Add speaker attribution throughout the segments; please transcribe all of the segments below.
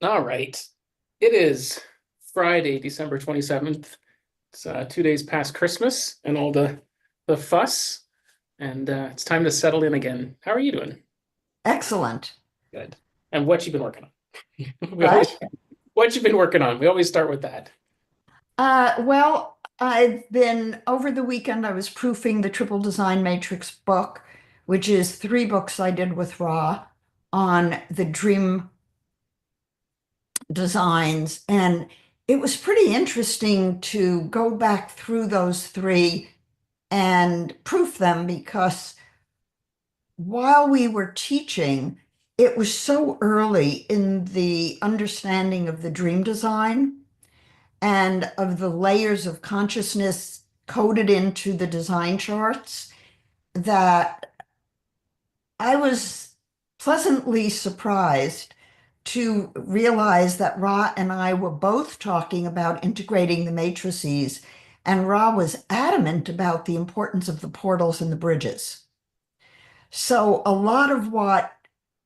Speaker 1: All right. It is Friday, December 27th. It's 2 days past Christmas and all the fuss, and it's time to settle in again. How are you doing?
Speaker 2: Excellent.
Speaker 1: Good. And what you been working on? We always
Speaker 2: Right?
Speaker 1: what you been working on? We always start with that.
Speaker 2: Well, over the weekend, I was proofing the Triple Design Matrix book, which is three books I did with Ra on the dream designs. And it was pretty interesting to go back through those three and proof them because while we were teaching, it was so early in the understanding of the dream design and of the layers of consciousness coded into the design charts that I was pleasantly surprised to realize that Ra and I were both talking about integrating the matrices, and Ra was adamant about the importance of the portals and the bridges. So a lot of what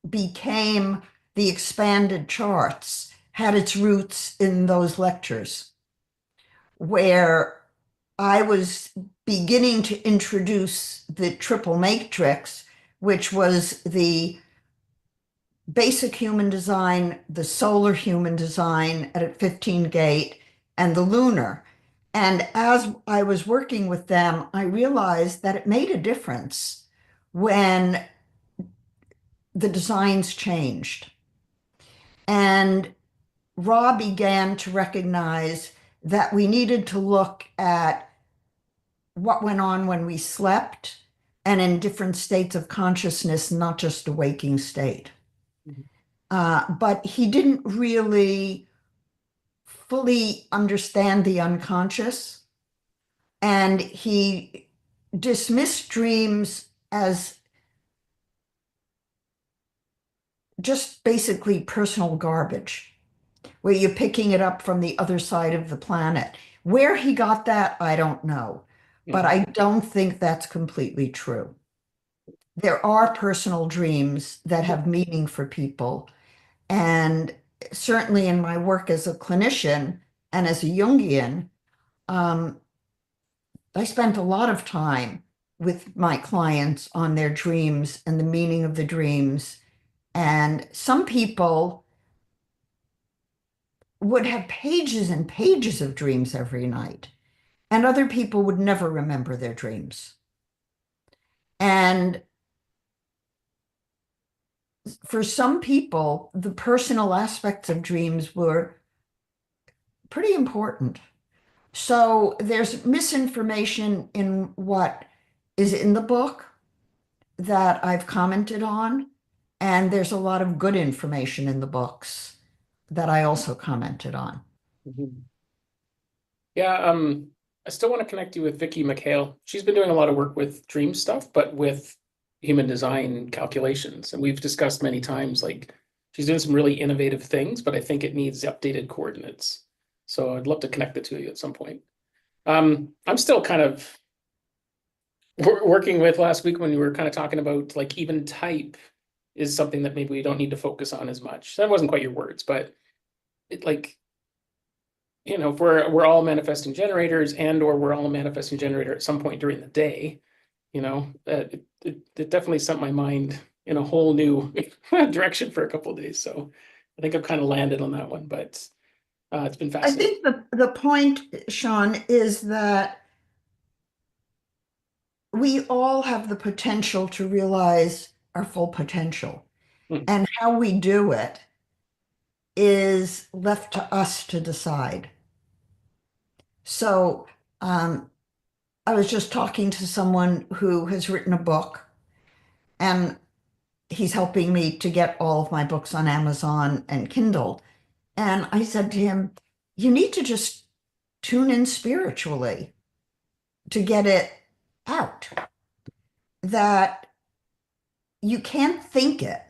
Speaker 2: became the expanded charts had its roots in those lectures, where I was beginning to introduce the triple matrix, which was the basic human design, the solar human design at 15 gate, and the lunar. And as I was working with them, I realized that it made a difference when the designs changed. And Ra began to recognize that we needed to look at what went on when we slept and in different states of consciousness, not just a waking state.
Speaker 1: Mhm.
Speaker 2: But he didn't really fully understand the unconscious, and he dismissed dreams as just basically personal garbage, where you're picking it up from the other side of the planet. Where he got that, I don't know, but
Speaker 1: Mhm.
Speaker 2: I don't think that's completely true. There are personal dreams that have meaning for people. And certainly in my work as a clinician and as a Jungian, um, I spent a lot of time with my clients on their dreams and the meaning of the dreams. And some people would have pages and pages of dreams every night, and other people would never remember their dreams. And for some people, the personal aspects of dreams were pretty important. So there's misinformation in what is in the book that I've commented on, and there's a lot of good information in the books that I also commented on.
Speaker 1: Mhm. Yeah, I still want to connect you with Vicky McHale. She's been doing a lot of work with dream stuff, but with human design calculations. And we've discussed many times, like she's doing some really innovative things, but I think it needs updated coordinates. So I'd love to connect the two of you at some point. I'm still kind of working with last week when we were kind of talking about like even type is something that maybe we don't need to focus on as much. That wasn't quite your words, but it like if we're all manifesting generators and or we're all a manifesting generator at some point during the day, it definitely sent my mind in a whole new direction for a couple of days. So I think I've kind of landed on that one, but it's been
Speaker 2: I
Speaker 1: fascinating.
Speaker 2: think the point, Sean, is that we all have the potential to realize our full potential.
Speaker 1: Hmm.
Speaker 2: And how we do it is left to us to decide. So, I was just talking to someone who has written a book, and he's helping me to get all of my books on Amazon and Kindle. And I said to him, you need to just tune in spiritually to get it out, that you can't think it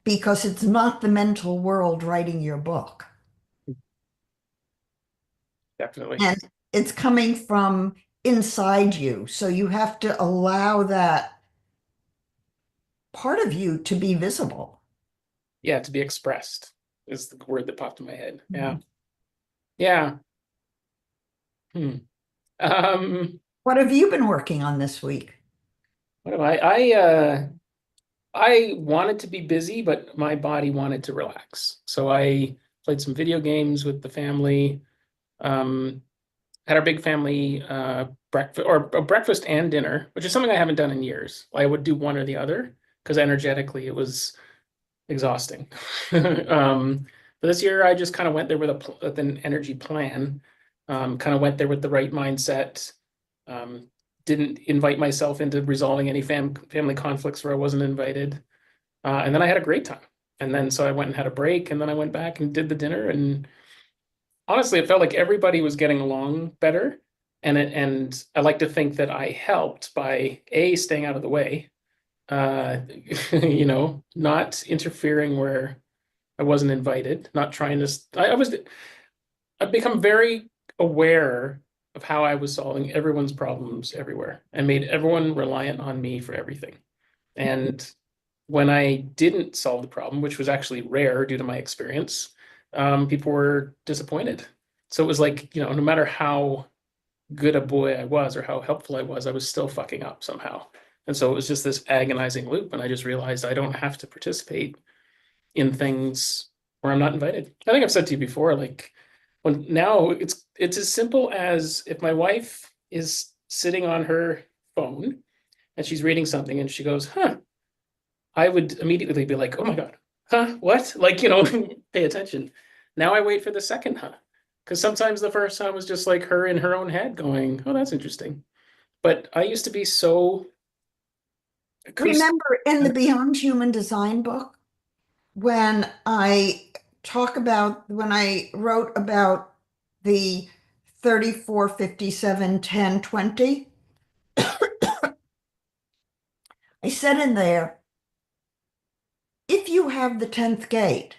Speaker 2: because it's not the mental world writing your book.
Speaker 1: Definitely.
Speaker 2: And it's coming from inside you. So you have to allow that part of you to be visible.
Speaker 1: Yeah, to be expressed. is the word that popped in my head. Yeah.
Speaker 2: Mhm.
Speaker 1: Yeah. Hmm. Um,
Speaker 2: What have you been working on this week?
Speaker 1: what am I wanted to be busy, but my body wanted to relax. So I played some video games with the family. Um, had our big family breakfast or breakfast and dinner, which is something I haven't done in years. I would do one or the other because energetically it was exhausting. But this year I just kind of went there with with an energy plan. Kind of went there with the right mindset. Um, didn't invite myself into resolving any family conflicts where I wasn't invited. And then I had a great time. And then so I went and had a break, and then I went back and did the dinner. And honestly, it felt like everybody was getting along better. And I like to think that I helped by A, staying out of the way, uh, not interfering where I wasn't invited, not trying to. I've become very aware of how I was solving everyone's problems everywhere and made everyone reliant on me for everything. And when I didn't solve the problem, which was actually rare due to my experience, people were disappointed. So it was like, no matter how good a boy I was or how helpful I was still fucking up somehow. And so it was just this agonizing loop. And I just realized I don't have to participate in things where I'm not invited. I think I've said to you before, like when now it's as simple as if my wife is sitting on her phone and she's reading something and she goes, huh, I would immediately be like, oh my God, huh, what? Like, pay attention. Now I wait for the second huh. Because sometimes the first huh was just like her in her own head going, oh, that's interesting. But I used to be so acoustic.
Speaker 2: Remember in the Beyond Human Design book, when when I wrote about the 34, 57, 10, 20, I said in there, if you have the 10th gate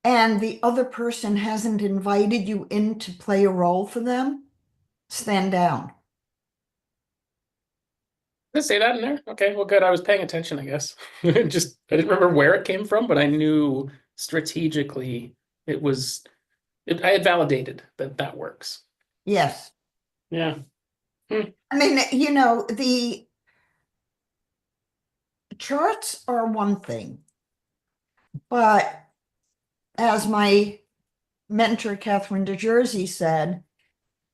Speaker 2: and the other person hasn't invited you in to play a role for them, stand down.
Speaker 1: Did it say that in there? Okay, well, good. I was paying attention, I guess. Just I didn't remember where it came from, but I knew strategically it was I had validated that that works.
Speaker 2: Yes.
Speaker 1: Yeah. Hmm.
Speaker 2: I mean, the charts are one thing, but as my mentor, Catherine DeJersey, said,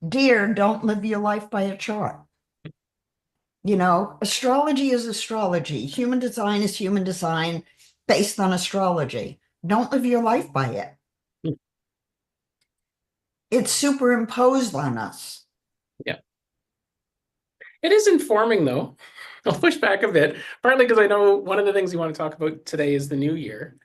Speaker 2: dear, don't live your life by a chart. Astrology is astrology. Human design is human design based on astrology. Don't live your life by it. It's superimposed on us.
Speaker 1: Yeah. It is informing though. I'll push back a bit, partly because I know one of the things you want to talk about today is the new year.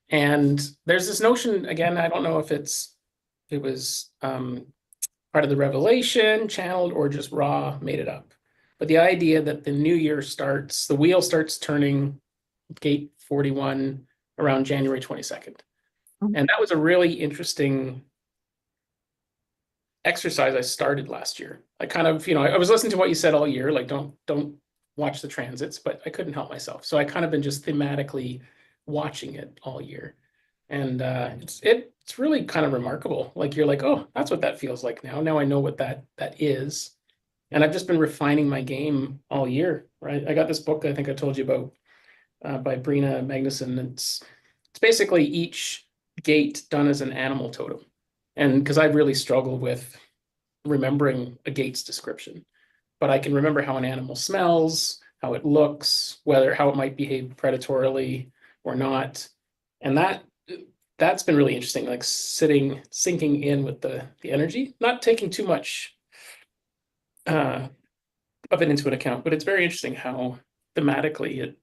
Speaker 1: And there's this notion, again, I don't know if it was part of the revelation, channeled, or just raw, made it up. But the idea that the new year starts, the wheel starts turning gate 41 around January 22nd. And that was a really interesting exercise I started last year. I kind of, I was listening to what you said all year, like don't watch the transits, but I couldn't help myself. So I kind of been just thematically watching it all year. And it's really kind of remarkable. Like you're like, oh, that's what that feels like now. Now I know what that is. And I've just been refining my game all year, right? I got this book I think I told you about by Brina Magnuson. It's basically each gate done as an animal totem. And because I really struggle with remembering a gate's description, but I can remember how an animal smells, how it looks, how it might behave predatorily or not. And that's been really interesting, like sinking in with the energy, not taking too much uh, of it into an account, but it's very interesting how thematically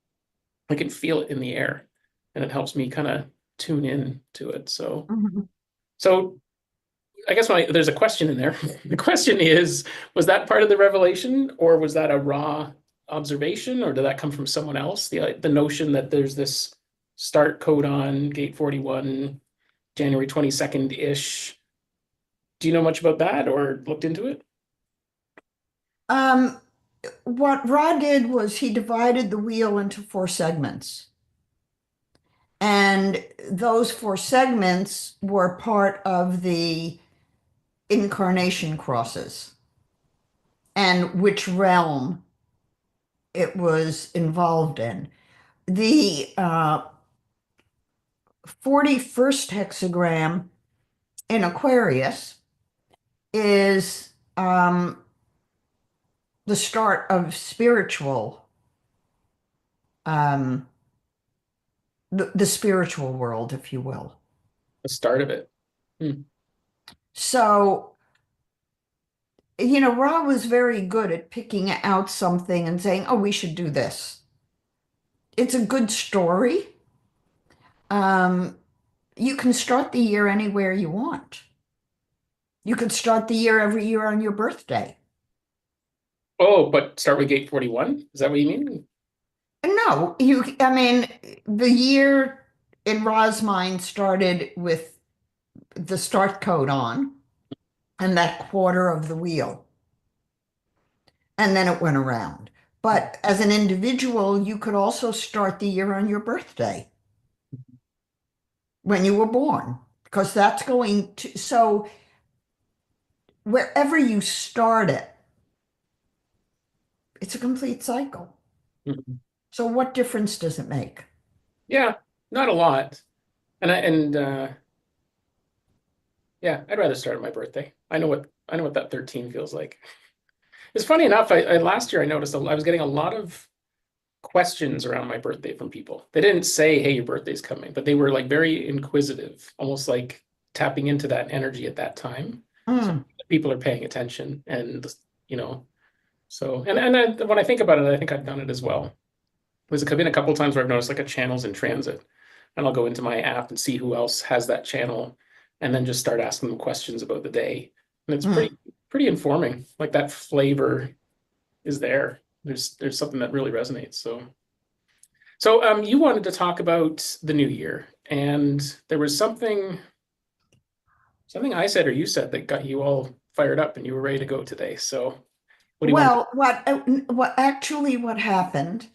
Speaker 1: I can feel it in the air, and it helps me kind of tune in to it. So,
Speaker 2: Mhm.
Speaker 1: so I guess there's a question in there. The question is, was that part of the revelation, or was that a raw observation, or did that come from someone else? The notion that there's this start code on gate 41, January 22nd ish. Do you know much about that or looked into it?
Speaker 2: Um, what Ra did was he divided the wheel into four segments. And those four segments were part of the incarnation crosses and which realm it was involved in. The 41st hexagram in Aquarius is the start of spiritual, um, the spiritual world, if you will.
Speaker 1: The start of it. Hmm.
Speaker 2: So, Ra was very good at picking out something and saying, oh, we should do this. It's a good story. Um, you can start the year anywhere you want. You could start the year every year on your birthday.
Speaker 1: Oh, but start with gate 41? Is that what you mean?
Speaker 2: No, I mean, the year in Ra's mind started with the start code on and that quarter of the wheel, and then it went around. But as an individual, you could also start the year on your birthday when you were born, because that's going to, so wherever you start it, it's a complete cycle.
Speaker 1: Mhm.
Speaker 2: So what difference does it make?
Speaker 1: Yeah, not a lot. And yeah, I'd rather start on my birthday. I know what that 13 feels like. It's funny enough, I last year I noticed I was getting a lot of questions around my birthday from people. They didn't say, "Hey, your birthday's coming," but they were like very inquisitive, almost like tapping into that energy at that time. So
Speaker 2: Mm,
Speaker 1: people are paying attention, and you know, so when I think about it, I think I've done it as well. There's been a couple of times where I've noticed like a channel's in transit, and I'll go into my app and see who else has that channel, and then just start asking them questions about the day. And it's
Speaker 2: mm.
Speaker 1: pretty informing. Like that flavor is there. There's something that really resonates. So you wanted to talk about the new year, and there was something I said or you said that got you all fired up and you were ready to go today. So what do you want to?
Speaker 2: Well, what happened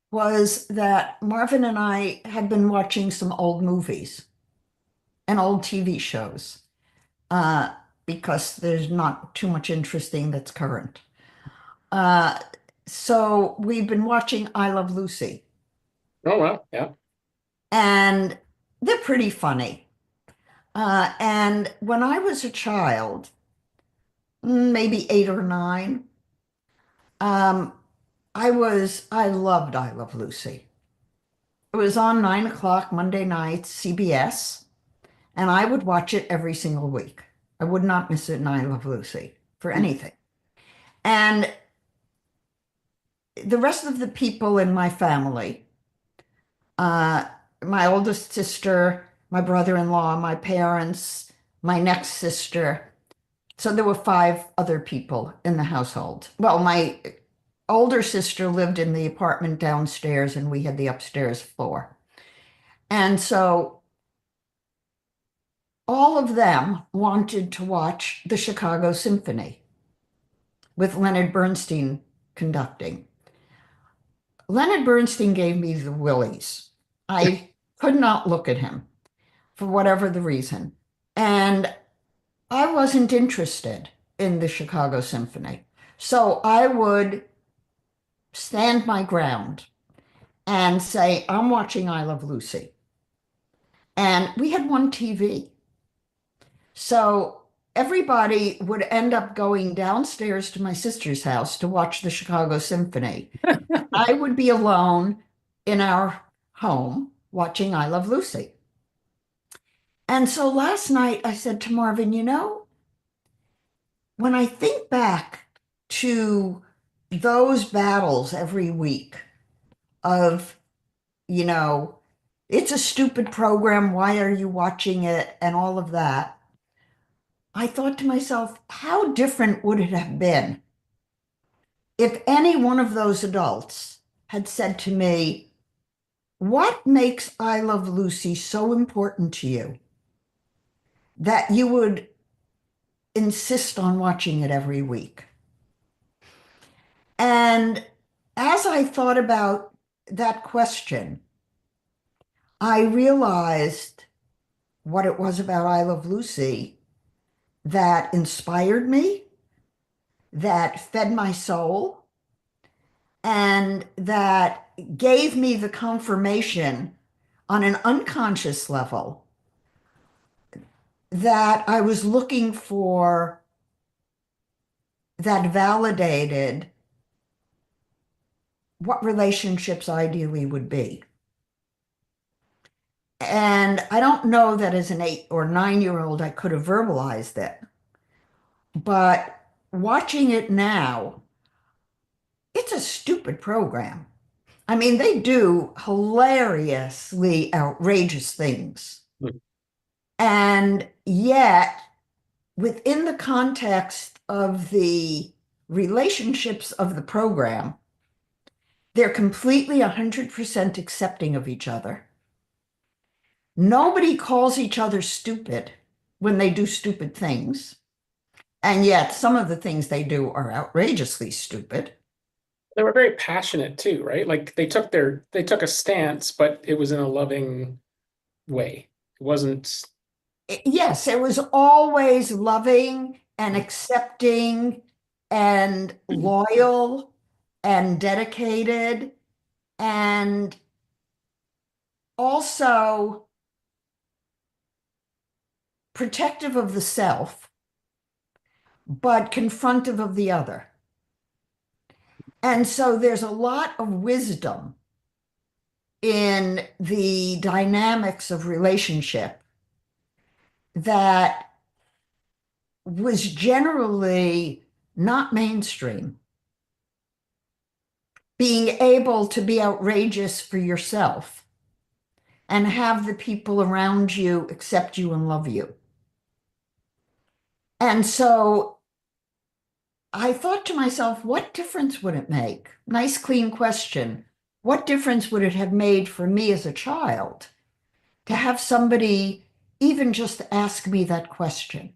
Speaker 2: was that Marvin and I had been watching some old movies and old TV shows uh, because there's not too much interesting that's current. Uh, so we've been watching I Love Lucy,
Speaker 1: Oh well, yeah.
Speaker 2: and they're pretty funny. And when I was a child, maybe 8 or 9, um, I loved I Love Lucy. It was on 9 o'clock Monday nights, CBS, and I would watch it every single week. I would not miss it in I Love Lucy for anything. And the rest of the people in my family, uh, my oldest sister, my brother-in-law, my parents, my next sister. So there were 5 other people in the household. Well, my older sister lived in the apartment downstairs, and we had the upstairs floor. And so all of them wanted to watch the Chicago Symphony with Leonard Bernstein conducting. Leonard Bernstein gave me the willies. I could not look at him for whatever the reason. And I wasn't interested in the Chicago Symphony. So I would stand my ground and say, I'm watching I Love Lucy. And we had one TV. So everybody would end up going downstairs to my sister's house to watch the Chicago Symphony. I would be alone in our home watching I Love Lucy. And so last night I said to Marvin, when I think back to those battles every week of, you know, it's a stupid program, why are you watching it, and all of that, I thought to myself, how different would it have been if any one of those adults had said to me, what makes I Love Lucy so important to you that you would insist on watching it every week? And as I thought about that question, I realized what it was about I Love Lucy that inspired me, that fed my soul, and that gave me the confirmation on an unconscious level that I was looking for, that validated what relationships ideally would be. And I don't know that as an 8 or 9 year old I could have verbalized it, but watching it now, it's a stupid program. I mean, they do hilariously outrageous things.
Speaker 1: Hmm.
Speaker 2: And yet, within the context of the relationships of the program, they're completely 100% accepting of each other. Nobody calls each other stupid when they do stupid things. And yet, some of the things they do are outrageously stupid.
Speaker 1: They were very passionate too, right? Like they took a stance, but it was in a loving way. It wasn't.
Speaker 2: Yes, it was always loving and accepting and loyal and dedicated and also protective of the self, but confrontive of the other. And so there's a lot of wisdom in the dynamics of relationship that was generally not mainstream. Being able to be outrageous for yourself and have the people around you accept you and love you. And so I thought to myself, what difference would it make? Nice, clean question. What difference would it have made for me as a child to have somebody even just ask me that question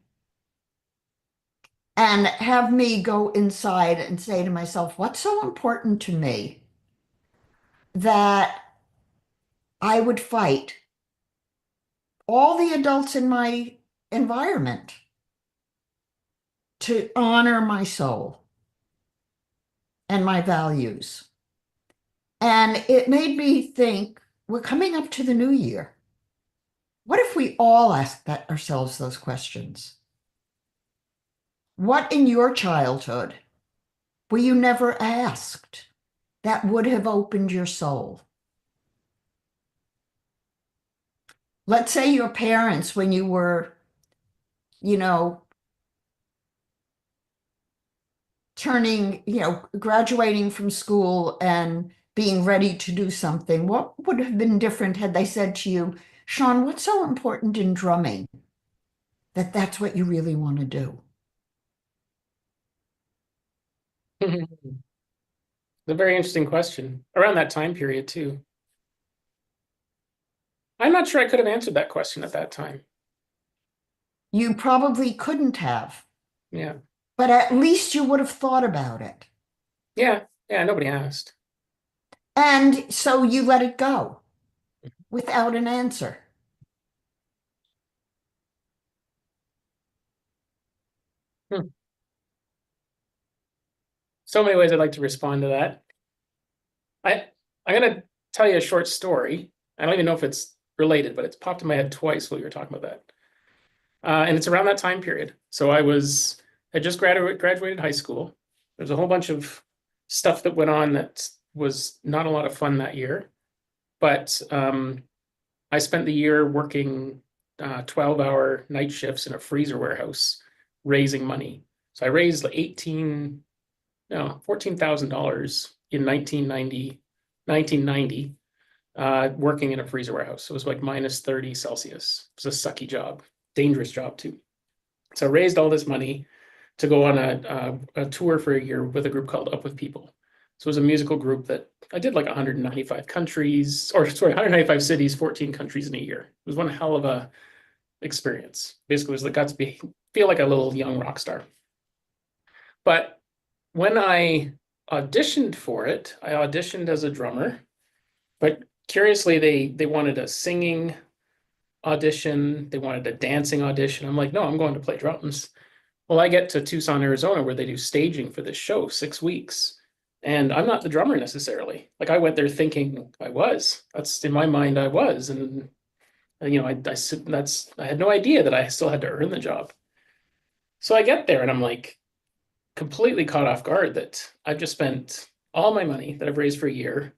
Speaker 2: and have me go inside and say to myself, what's so important to me that I would fight all the adults in my environment to honor my soul and my values? And it made me think, we're coming up to the new year. What if we all asked ourselves those questions? What in your childhood were you never asked that would have opened your soul? Let's say your parents, when you were, you know, graduating from school and being ready to do something, what would have been different had they said to you, Sean, what's so important in drumming that that's what you really want to do?
Speaker 1: It's a very interesting question around that time period too. I'm not sure I could have answered that question at that time.
Speaker 2: You probably couldn't have,
Speaker 1: Yeah.
Speaker 2: but at least you would have thought about it.
Speaker 1: Yeah. Yeah. Nobody asked.
Speaker 2: And so you let it go without an answer.
Speaker 1: Hmm. So many ways I'd like to respond to that. I'm gonna tell you a short story. I don't even know if it's related, but it's popped in my head twice while you were talking about that. And it's around that time period. So I just graduated high school. There's a whole bunch of stuff that went on that was not a lot of fun that year. But I spent the year working 12-hour night shifts in a freezer warehouse, raising money. So I raised like 18, no, $14,000 in 1990, working in a freezer warehouse. It was like minus 30 Celsius. It was a sucky job, dangerous job too. So I raised all this money to go on a tour for a year with a group called Up With People. So it was a musical group that I did like 195 countries, or sorry, 195 cities, 14 countries in a year. It was one hell of a experience. Basically, it was like got to feel like a little young rock star. But when I auditioned for it, I auditioned as a drummer, but curiously, they wanted a singing audition, they wanted a dancing audition. I'm like, no, I'm going to play drums. Well, I get to Tucson, Arizona, where they do staging for this show, 6 weeks. And I'm not the drummer necessarily. Like I went there thinking I was. That's in my mind I was. And I had no idea that I still had to earn the job. So I get there and I'm like completely caught off guard that I've just spent all my money that I've raised for a year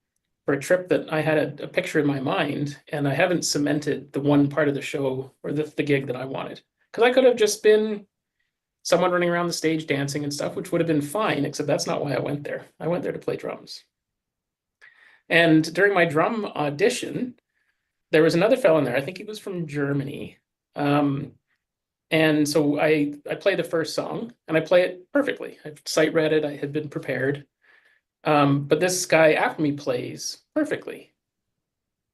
Speaker 1: for a trip that I had a picture in my mind, and I haven't cemented the one part of the show or the gig that I wanted. Because I could have just been someone running around the stage dancing and stuff, which would have been fine, except that's not why I went there. I went there to play drums. And during my drum audition, there was another fellow in there. I think he was from Germany. And so I play the first song and I play it perfectly. I've sight read it, I had been prepared. But this guy after me plays perfectly.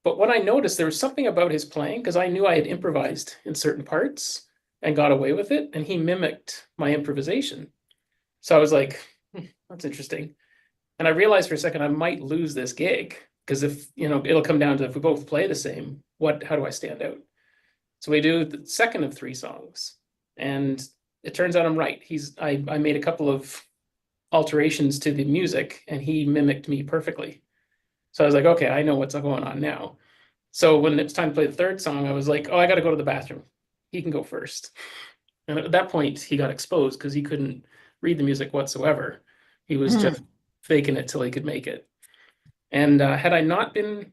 Speaker 1: But what I noticed, there was something about his playing, because I knew I had improvised in certain parts and got away with it, and he mimicked my improvisation. So I was like, that's interesting. And I realized for a second I might lose this gig because if, it'll come down to if we both play the same, how do I stand out? So we do the second of three songs, and it turns out I'm right. I made a couple of alterations to the music, and he mimicked me perfectly. So I was like, okay, I know what's going on now. So when it's time to play the third song, I was like, oh, I got to go to the bathroom. He can go first. And at that point, he got exposed because he couldn't read the music whatsoever. He was
Speaker 2: Hmm.
Speaker 1: just faking it till he could make it. And had I not been,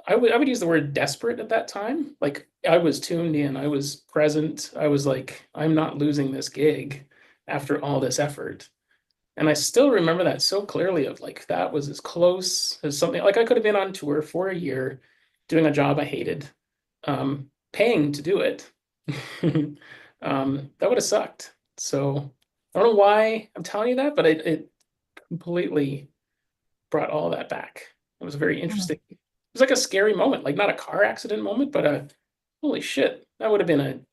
Speaker 1: I would use the word desperate at that time. Like I was tuned in, I was present. I was like, I'm not losing this gig after all this effort. And I still remember that so clearly of like that was as close as something like I could have been on tour for a year doing a job I hated, paying to do it. That would have sucked. So I don't know why I'm telling you that, but it completely brought all that back. It was very interesting. It was like a scary moment, like not a car accident moment, but a holy shit, that would have been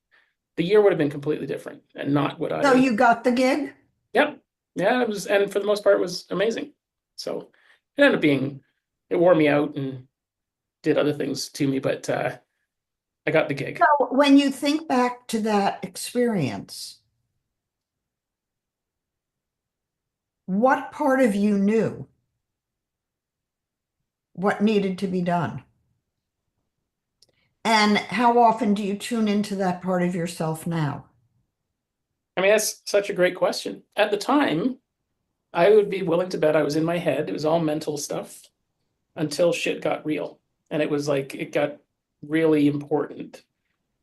Speaker 1: the year would have been completely different and not what
Speaker 2: So
Speaker 1: I,
Speaker 2: you got the gig?
Speaker 1: yep. Yeah, it was, and for the most part, it was amazing. So it ended up being, it wore me out and did other things to me, but I got the gig.
Speaker 2: So when you think back to that experience, what part of you knew what needed to be done? And how often do you tune into that part of yourself now?
Speaker 1: I mean, that's such a great question. At the time, I would be willing to bet I was in my head. It was all mental stuff until shit got real. And it was like, it got really important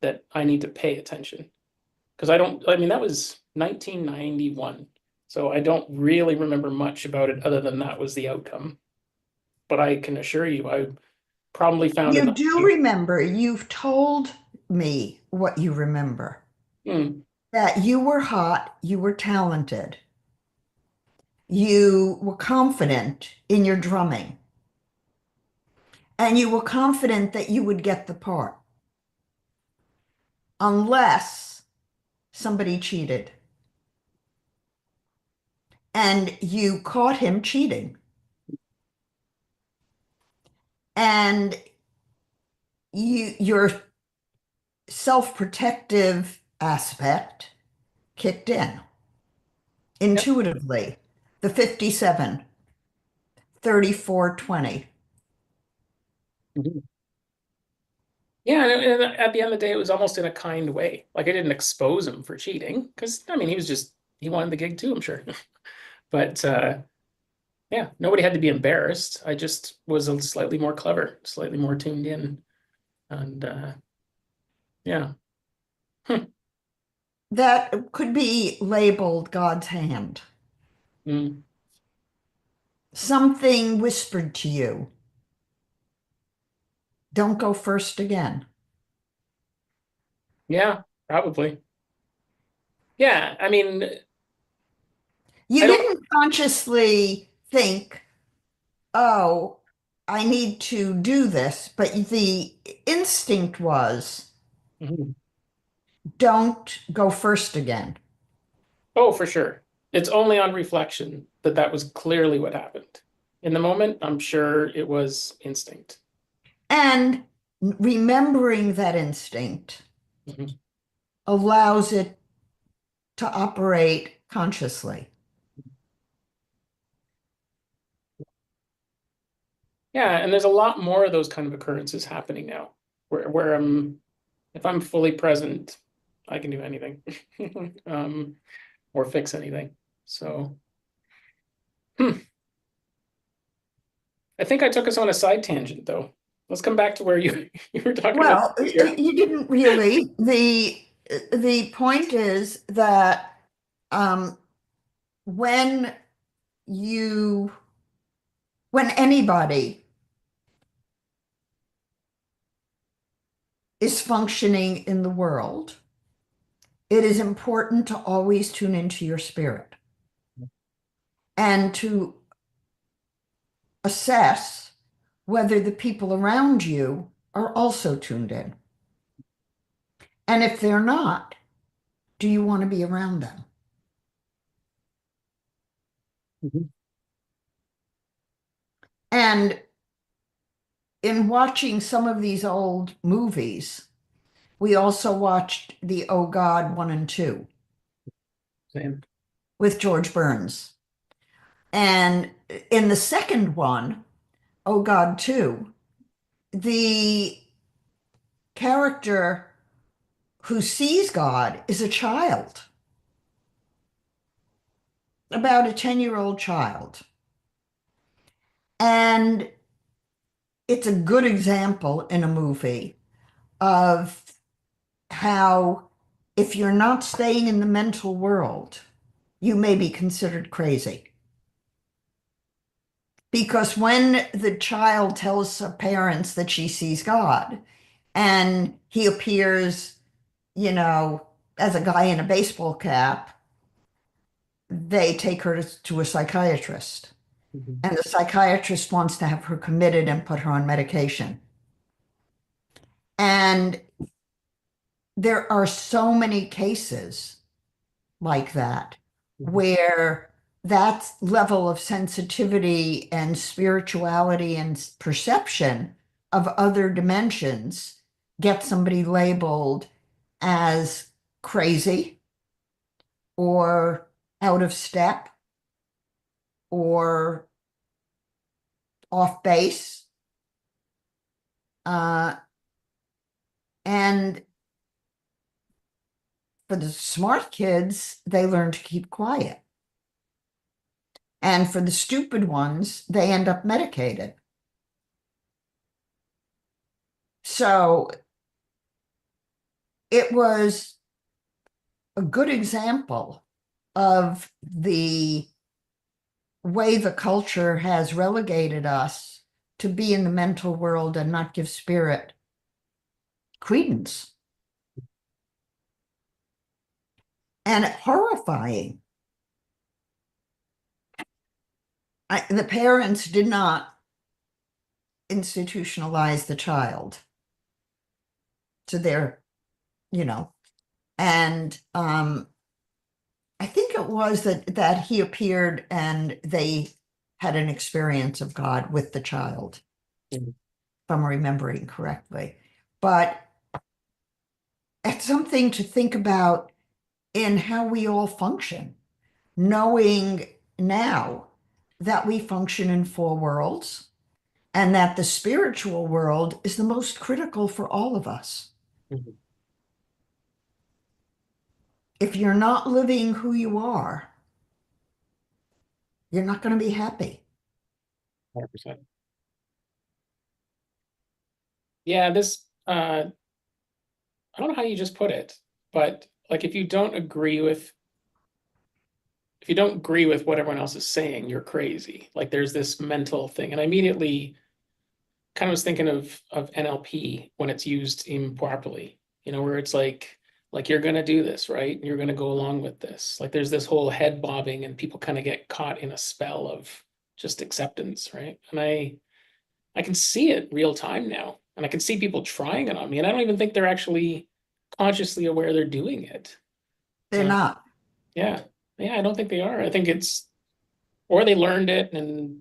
Speaker 1: that I need to pay attention. Because I mean, that was 1991. So I don't really remember much about it other than that was the outcome. But I can assure you, I probably found
Speaker 2: You
Speaker 1: enough.
Speaker 2: do remember, you've told me what you remember,
Speaker 1: Hmm,
Speaker 2: that you were hot, you were talented, you were confident in your drumming, and you were confident that you would get the part unless somebody cheated. And you caught him cheating. And your self-protective aspect kicked in
Speaker 1: yep.
Speaker 2: intuitively. The 57, 34, 20.
Speaker 1: Mhm. Yeah, and at the end of the day, it was almost in a kind way. Like I didn't expose him for cheating because I mean he wanted the gig too, I'm sure. But yeah, nobody had to be embarrassed. I just was a slightly more clever, slightly more tuned in, and yeah. Hmm.
Speaker 2: That could be labeled God's hand.
Speaker 1: Mm.
Speaker 2: Something whispered to you, don't go first again.
Speaker 1: Yeah, probably. Yeah, I mean,
Speaker 2: You
Speaker 1: I don't.
Speaker 2: didn't consciously think, oh, I need to do this, but the instinct was,
Speaker 1: Mhm.
Speaker 2: don't go first again.
Speaker 1: Oh, for sure. It's only on reflection that that was clearly what happened. In the moment, I'm sure it was instinct.
Speaker 2: And remembering that instinct
Speaker 1: Mhm.
Speaker 2: allows it to operate consciously.
Speaker 1: Yeah, and there's a lot more of those kind of occurrences happening now, where if I'm fully present, I can do anything, or fix anything. So, hmm, I think I took us on a side tangent, though. Let's come back to where you you were talking about
Speaker 2: Well,
Speaker 1: here.
Speaker 2: you didn't really. The point is that um, when you when anybody is functioning in the world, it is important to always tune into your spirit and to assess whether the people around you are also tuned in. And if they're not, do you want to be around them?
Speaker 1: Mhm.
Speaker 2: And in watching some of these old movies, we also watched the Oh God 1 and 2
Speaker 1: Same.
Speaker 2: with George Burns. And in the second one, Oh God 2, the character who sees God is a child, about a 10-year-old child. And it's a good example in a movie of how if you're not staying in the mental world, you may be considered crazy. Because when the child tells her parents that she sees God and he appears, you know, as a guy in a baseball cap, they take her to a psychiatrist.
Speaker 1: Mhm.
Speaker 2: And the psychiatrist wants to have her committed and put her on medication. And there are so many cases like that
Speaker 1: Mhm.
Speaker 2: where that level of sensitivity and spirituality and perception of other dimensions get somebody labeled as crazy or out of step or off base. Uh, and for the smart kids, they learn to keep quiet. And for the stupid ones, they end up medicated. So it was a good example of the way the culture has relegated us to be in the mental world and not give spirit credence. And horrifying. The parents did not institutionalize the child to their, you know, and I think it was that he appeared and they had an experience of God with the child,
Speaker 1: Mhm.
Speaker 2: if I'm remembering correctly. But it's something to think about in how we all function, knowing now that we function in four worlds and that the spiritual world is the most critical for all of us.
Speaker 1: Mhm.
Speaker 2: If you're not living who you are, you're not going to be happy.
Speaker 1: 100%. Yeah, this I don't know how you just put it, but like if you don't agree with what everyone else is saying, you're crazy. Like there's this mental thing. And I immediately kind of was thinking of NLP when it's used improperly, where it's like you're gonna do this, right? You're gonna go along with this. Like there's this whole head bobbing and people kind of get caught in a spell of just acceptance, right? And I can see it real time now. And I can see people trying it on me. And I don't even think they're actually consciously aware they're doing it.
Speaker 2: They're
Speaker 1: Uh,
Speaker 2: not.
Speaker 1: yeah. Yeah, I don't think they are. I think it's, or they learned it and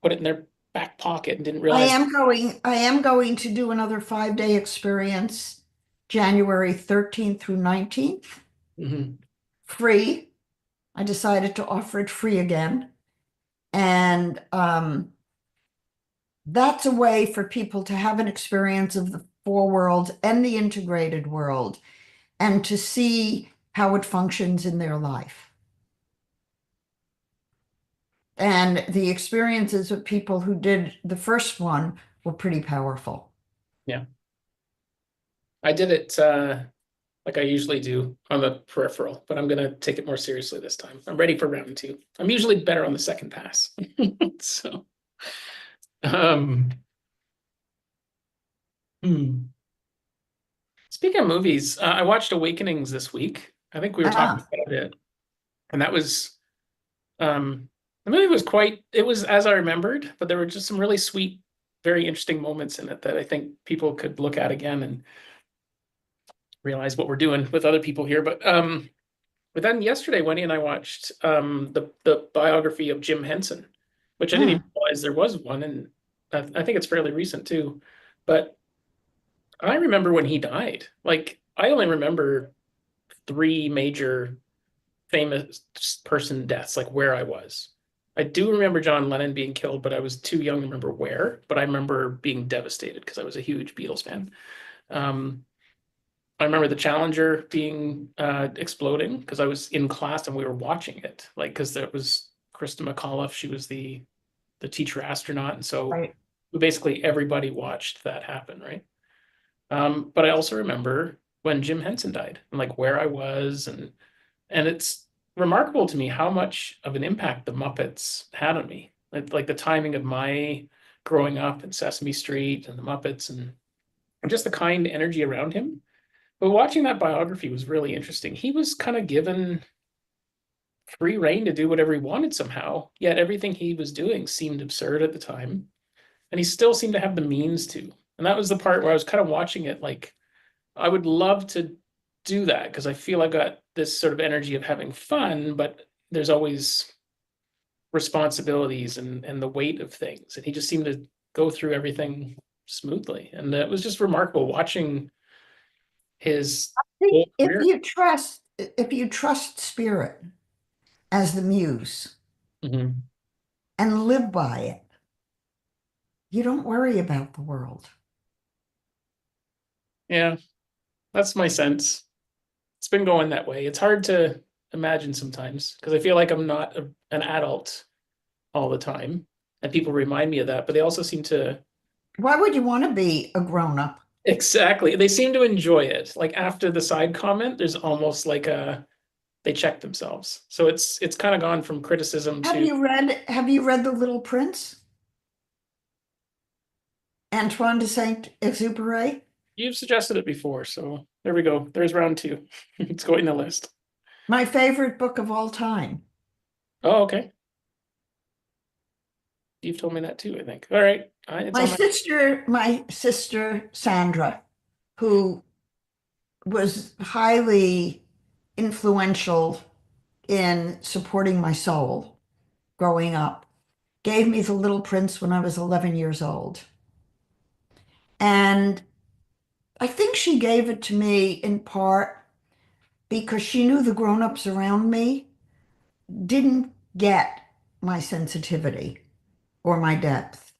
Speaker 1: put it in their back pocket and didn't
Speaker 2: I
Speaker 1: realize.
Speaker 2: am going, I am going to do another 5-day experience, January 13th through 19th,
Speaker 1: Mhm.
Speaker 2: free. I decided to offer it free again. And that's a way for people to have an experience of the four worlds and the integrated world and to see how it functions in their life. And the experiences of people who did the first one were pretty powerful.
Speaker 1: Yeah, I did it like I usually do on the peripheral, but I'm gonna take it more seriously this time. I'm ready for round two. I'm usually better on the second pass. So, um, hmm. Speaking of movies, I watched Awakenings this week. I think we were talking
Speaker 2: Ah,
Speaker 1: about it, and that was the movie was quite. It was as I remembered, but there were just some really sweet, very interesting moments in it that I think people could look at again and realize what we're doing with other people here. But then yesterday, Wendy and I watched the biography of Jim Henson, which I didn't even
Speaker 2: mm,
Speaker 1: realize there was one, and I think it's fairly recent too. But I remember when he died. Like I only remember three major famous person deaths, like where I was. I do remember John Lennon being killed, but I was too young to remember where. But I remember being devastated because I was a huge Beatles fan. Um, I remember the Challenger being exploding because I was in class and we were watching it. Like because there was Krista McAuliffe, she was the teacher astronaut, and so
Speaker 2: right.
Speaker 1: basically everybody watched that happen, right? But I also remember when Jim Henson died and like where I was, and it's remarkable to me how much of an impact the Muppets had on me. Like the timing of my growing up in Sesame Street and the Muppets and just the kind energy around him. But watching that biography was really interesting. He was kind of given free rein to do whatever he wanted somehow, yet everything he was doing seemed absurd at the time. And he still seemed to have the means to. And that was the part where I was kind of watching it like, I would love to do that because I feel I got this sort of energy of having fun, but there's always responsibilities and the weight of things. And he just seemed to go through everything smoothly. And it was just remarkable watching his
Speaker 2: Think
Speaker 1: whole career.
Speaker 2: if you trust spirit as the muse
Speaker 1: Mhm.
Speaker 2: and live by it, you don't worry about the world.
Speaker 1: Yeah, that's my sense. It's been going that way. It's hard to imagine sometimes because I feel like I'm not an adult all the time. And people remind me of that, but they also seem to
Speaker 2: Why would you want to be a grown-up?
Speaker 1: exactly, they seem to enjoy it. Like after the side comment, there's almost like a they check themselves. So it's kind of gone from criticism to
Speaker 2: Have you read The Little Prince? Antoine de Saint-Exupéry?
Speaker 1: you've suggested it before. So there we go. There's round two. It's going in the list.
Speaker 2: My favorite book of all time.
Speaker 1: Oh, okay. You've told me that too, I think. All right. It's on my
Speaker 2: My sister Sandra, who was highly influential in supporting my soul growing up, gave me The Little Prince when I was 11 years old. And I think she gave it to me in part because she knew the grown-ups around me didn't get my sensitivity or my depth.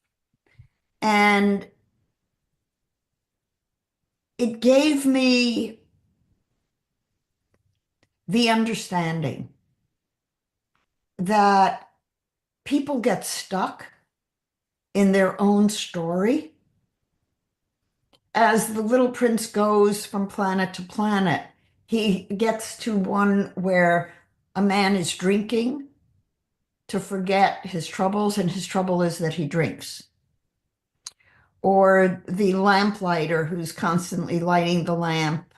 Speaker 2: And it gave me the understanding that people get stuck in their own story. As the little prince goes from planet to planet, he gets to one where a man is drinking to forget his troubles, and his trouble is that he drinks. Or the lamplighter who's constantly lighting the lamp,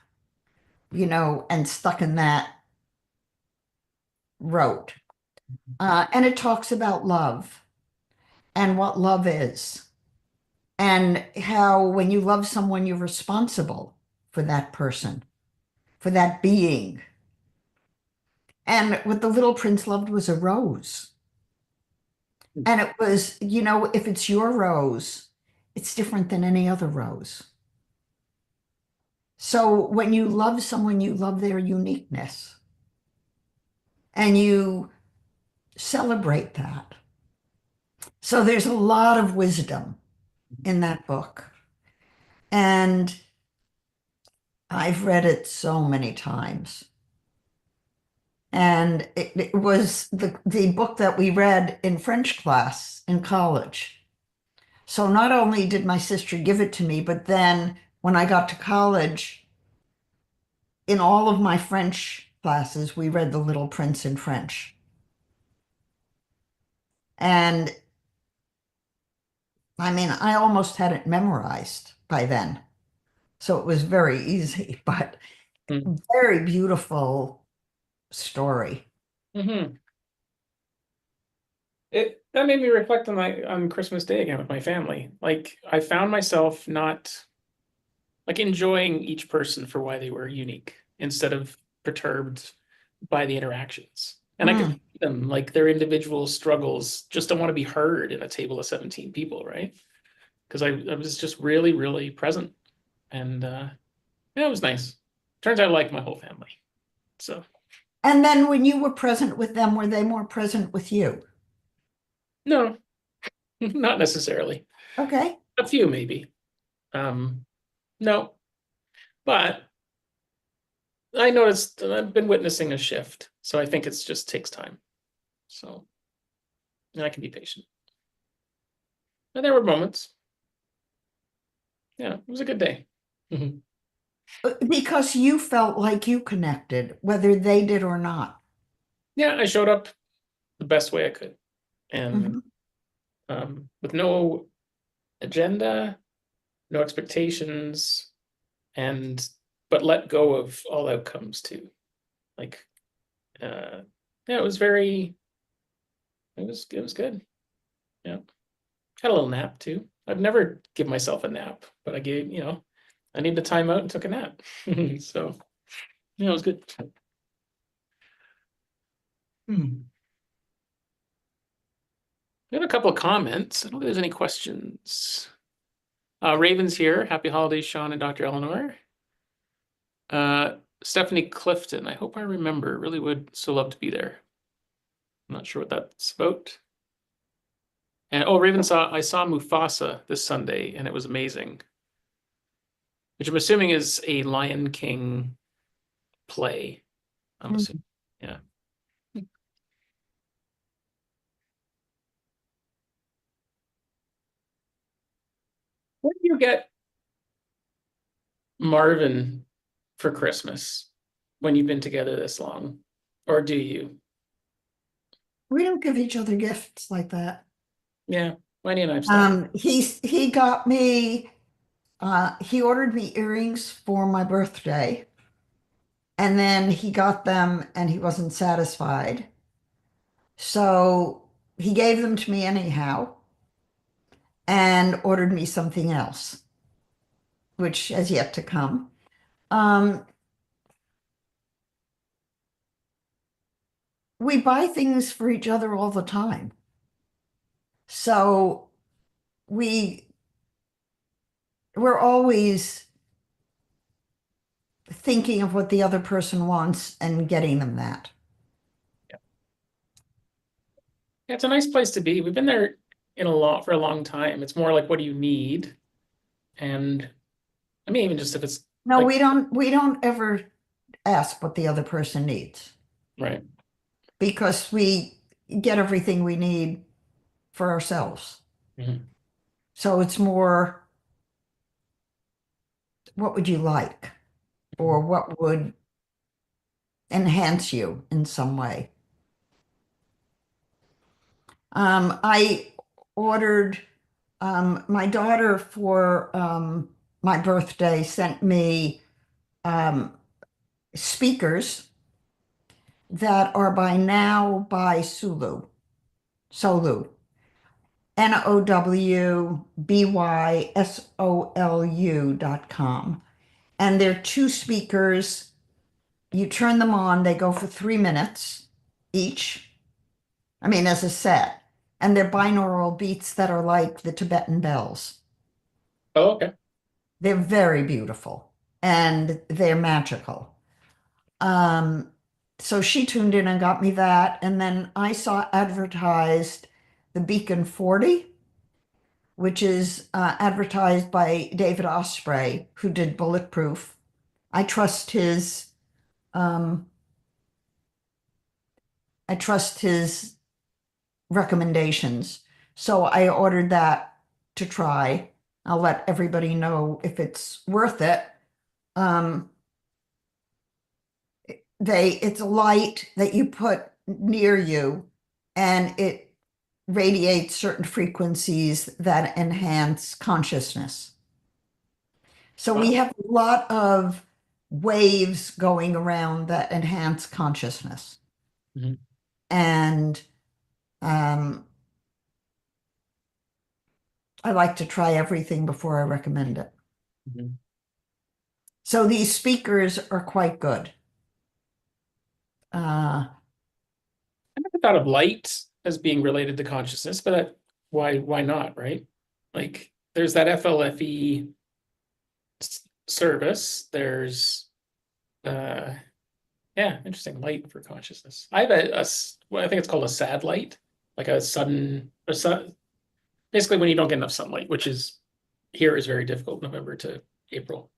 Speaker 2: and stuck in that rote. And it talks about love and what love is, and how when you love someone, you're responsible for that person, for that being. And what the little prince loved was a rose. And it was, if it's your rose, it's different than any other rose. So when you love someone, you love their uniqueness and you celebrate that. So there's a lot of wisdom in that book. And I've read it so many times. And it was the book that we read in French class in college. So not only did my sister give it to me, but then when I got to college, in all of my French classes, we read The Little Prince in French. And I mean, I almost had it memorized by then. So it was very easy, but very beautiful story.
Speaker 1: Mm-hmm. That made me reflect on Christmas Day again with my family. Like I found myself not like enjoying each person for why they were unique instead of perturbed by the interactions. And I could
Speaker 2: Mm.
Speaker 1: see them like their individual struggles just don't want to be heard in a table of 17 people, right? Because I was just really, really present. And yeah, it was nice. Turns out I like my whole family. So
Speaker 2: And then when you were present with them, were they more present with you?
Speaker 1: no, not necessarily.
Speaker 2: Okay.
Speaker 1: A few maybe. Um, no, but I noticed I've been witnessing a shift. So I think it's just takes time. So and I can be patient. And there were moments. Yeah, it was a good day. Mhm.
Speaker 2: Because you felt like you connected, whether they did or not.
Speaker 1: Yeah, I showed up the best way I could. And
Speaker 2: Mhm.
Speaker 1: with no agenda, no expectations, and but let go of all outcomes too. Like yeah, it was good. Yeah. Had a little nap too. I've never give myself a nap, but I needed a time out and took a nap. So yeah, it was good. Hmm. We have a couple of comments. I don't think there's any questions. Raven's here. Happy holidays, Sean and Dr. Eleanor. Uh, Stephanie Clifton. I hope I remember. Really would so love to be there. I'm not sure what that's about. And oh, I saw Mufasa this Sunday and it was amazing, which I'm assuming is a Lion King play. I'm
Speaker 2: Mm.
Speaker 1: assuming. Yeah. Where do you get Marvin for Christmas when you've been together this long? Or do you?
Speaker 2: We don't give each other gifts like that.
Speaker 1: Yeah, Wendy and I have stopped.
Speaker 2: He got me, he ordered me earrings for my birthday, and then he got them and he wasn't satisfied. So he gave them to me anyhow and ordered me something else, which has yet to come. Um, we buy things for each other all the time. So we we're always thinking of what the other person wants and getting them that.
Speaker 1: Yeah, it's a nice place to be. We've been there for a long time. It's more like, what do you need? And I mean, even just if it's
Speaker 2: No,
Speaker 1: like,
Speaker 2: we don't ever ask what the other person needs
Speaker 1: right.
Speaker 2: because we get everything we need for ourselves.
Speaker 1: Mhm.
Speaker 2: So it's more, what would you like? Or what would enhance you in some way? I ordered, my daughter for my birthday sent me um, speakers that are by now by Solu, NOWBYSOLU.com. And they're two speakers. You turn them on, they go for 3 minutes each. I mean, as a set. and they're binaural beats that are like the Tibetan bells.
Speaker 1: Oh, okay.
Speaker 2: They're very beautiful and they're magical. Um, so she tuned in and got me that. And then I saw advertised the Beacon 40, which is advertised by David Osprey, who did Bulletproof. I trust his um, I trust his recommendations. So I ordered that to try. I'll let everybody know if it's worth it. Um, it's a light that you put near you and it radiates certain frequencies that enhance consciousness. So we
Speaker 1: Wow.
Speaker 2: have a lot of waves going around that enhance consciousness.
Speaker 1: Mhm.
Speaker 2: And um, I like to try everything before I recommend it.
Speaker 1: Mhm.
Speaker 2: So these speakers are quite good. Uh,
Speaker 1: I never thought of light as being related to consciousness, but why not, right? Like there's that FLFE service. There's uh yeah, interesting light for consciousness. I have well, I think it's called a sad light, like a sun, basically when you don't get enough sunlight, which is here is very difficult, November to April.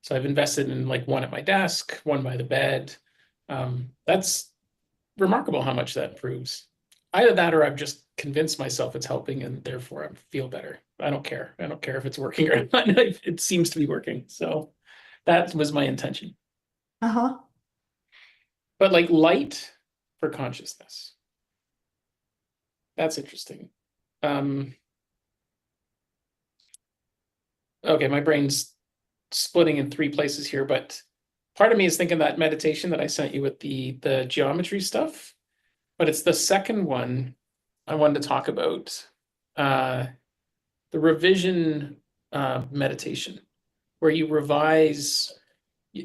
Speaker 1: So I've invested in like one at my desk, one by the bed. That's remarkable how much that improves. Either that or I've just convinced myself it's helping and therefore I feel better. I don't care. I don't care if it's working or not. It seems to be working. So that was my intention.
Speaker 2: uh-huh.
Speaker 1: But like light for consciousness. That's interesting. Um, okay, my brain's splitting in three places here, but part of me is thinking that meditation that I sent you with the geometry stuff, but it's the second one I wanted to talk about. The revision meditation, where you revise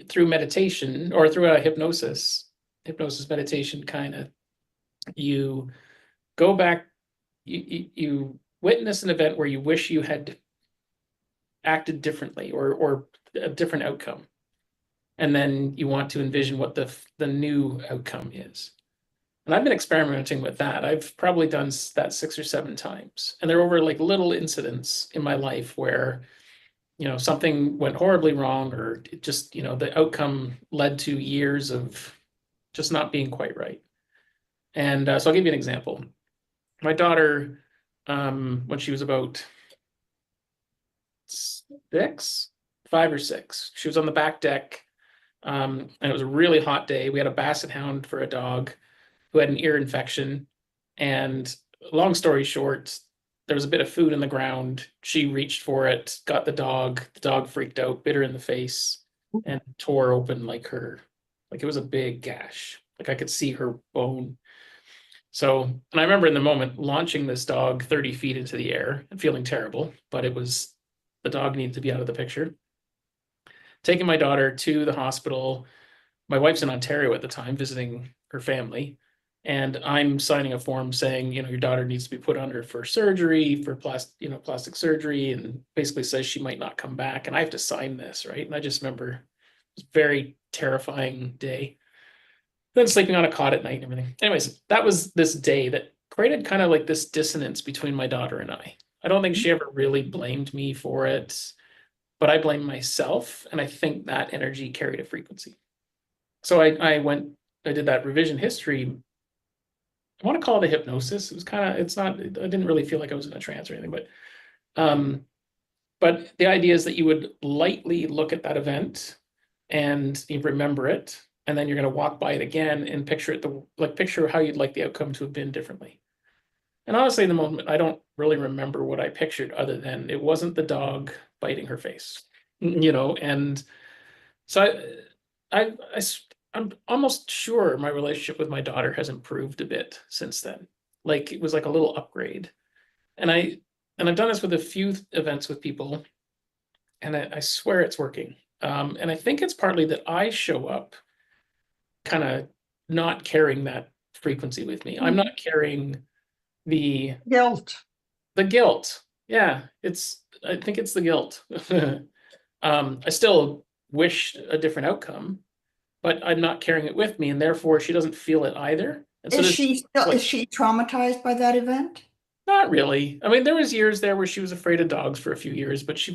Speaker 1: through meditation or through a hypnosis meditation kind of, you go back, you witness an event where you wish you had acted differently or a different outcome. And then you want to envision what the new outcome is. And I've been experimenting with that. I've probably done that 6 or 7 times. And there are over like little incidents in my life where, something went horribly wrong or it just, the outcome led to years of just not being quite right. And so I'll give you an example. My daughter, when she was about 6, 5 or 6, she was on the back deck. And it was a really hot day. We had a basset hound for a dog who had an ear infection. And long story short, there was a bit of food in the ground. She reached for it, got the dog. The dog freaked out, bit her in the face, and tore open like it was a big gash. Like I could see her bone. So, and I remember in the moment launching this dog 30 feet into the air and feeling terrible, but the dog needed to be out of the picture. Taking my daughter to the hospital. My wife's in Ontario at the time visiting her family, and I'm signing a form saying, your daughter needs to be put under for surgery, for plastic surgery, and basically says she might not come back. And I have to sign this, right? And I just remember it was a very terrifying day. Then sleeping on a cot at night and everything. Anyways, that was this day that created kind of like this dissonance between my daughter and I. I don't think she ever really blamed me for it, but I blame myself. And I think that energy carried a frequency. So I did that revision history. I want to call it a hypnosis. It was kind of, it's not, I didn't really feel like I was in a trance or anything, um, but the idea is that you would lightly look at that event and you remember it, and then you're going to walk by it again and picture how you'd like the outcome to have been differently. And honestly, in the moment, I don't really remember what I pictured other than it wasn't the dog biting her face, and so I am almost sure my relationship with my daughter has improved a bit since then. Like it was like a little upgrade. And I've done this with a few events with people, and I swear it's working. And I think it's partly that I show up kind of not carrying that frequency with me. I'm not carrying The
Speaker 2: Guilt.
Speaker 1: the guilt. Yeah, I think it's the guilt. I still wish a different outcome, but I'm not carrying it with me, and therefore she doesn't feel it either. And so
Speaker 2: Is
Speaker 1: there's
Speaker 2: she still, is
Speaker 1: like
Speaker 2: she traumatized by that event?
Speaker 1: not really. I mean, there was years there where she was afraid of dogs for a few years, but she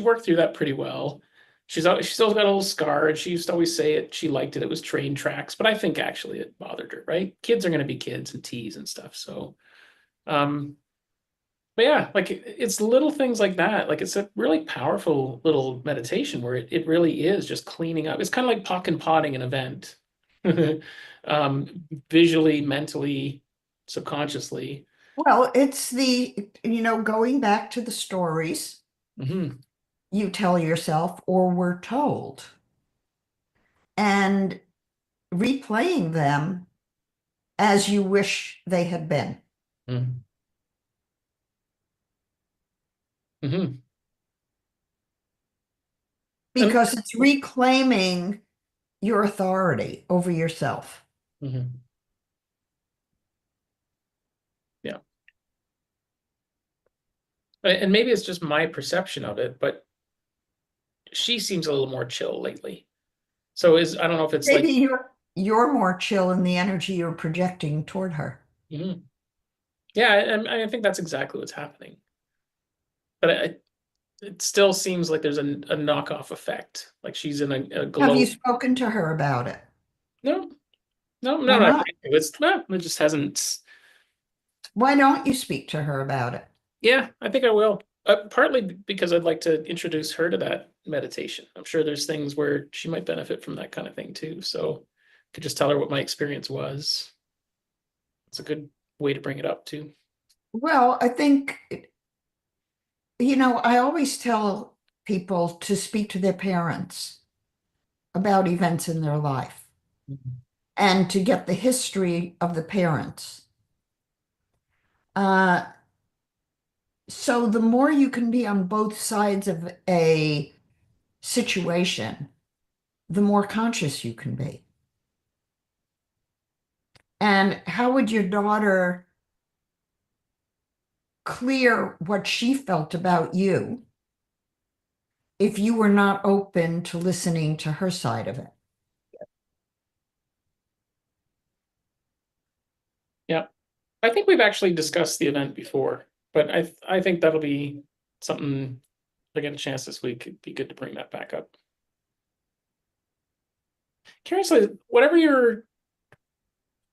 Speaker 1: worked through that pretty well. She's always got a little scar, and she used to always say it. She liked it. It was train tracks, but I think actually it bothered her. Right? Kids are going to be kids and tease and stuff. So, um, but yeah, like it's little things like that. Like it's a really powerful little meditation where it really is just cleaning up. It's kind of like pock and potting an event, visually, mentally, subconsciously.
Speaker 2: Well, it's going back to the stories
Speaker 1: Hmm.
Speaker 2: you tell yourself or were told and replaying them as you wish they had been.
Speaker 1: Hmm. Hmm. And
Speaker 2: Because it's reclaiming your authority over yourself.
Speaker 1: mhm. Yeah, and maybe it's just my perception of it, but she seems a little more chill lately. So is I don't know if it's
Speaker 2: Maybe
Speaker 1: like,
Speaker 2: you're more chill in the energy you're projecting toward her.
Speaker 1: mhm. Yeah, I think that's exactly what's happening. But it still seems like there's a knockoff effect. Like she's in a
Speaker 2: Have you
Speaker 1: glow.
Speaker 2: spoken to her about it?
Speaker 1: No, no,
Speaker 2: Why
Speaker 1: no, not
Speaker 2: not?
Speaker 1: afraid to. It's no, it just hasn't.
Speaker 2: Why don't you speak to her about it?
Speaker 1: Yeah, I think I will. Partly because I'd like to introduce her to that meditation. I'm sure there's things where she might benefit from that kind of thing too. So I could just tell her what my experience was. It's a good way to bring it up too.
Speaker 2: Well, I think, I always tell people to speak to their parents about events in their life
Speaker 1: Mhm.
Speaker 2: and to get the history of the parents. Uh, so the more you can be on both sides of a situation, the more conscious you can be. And how would your daughter clear what she felt about you if you were not open to listening to her side of it?
Speaker 1: Yeah, I think we've actually discussed the event before, but I think that'll be something. If I get a chance this week, it'd be good to bring that back up. Curiously, whatever your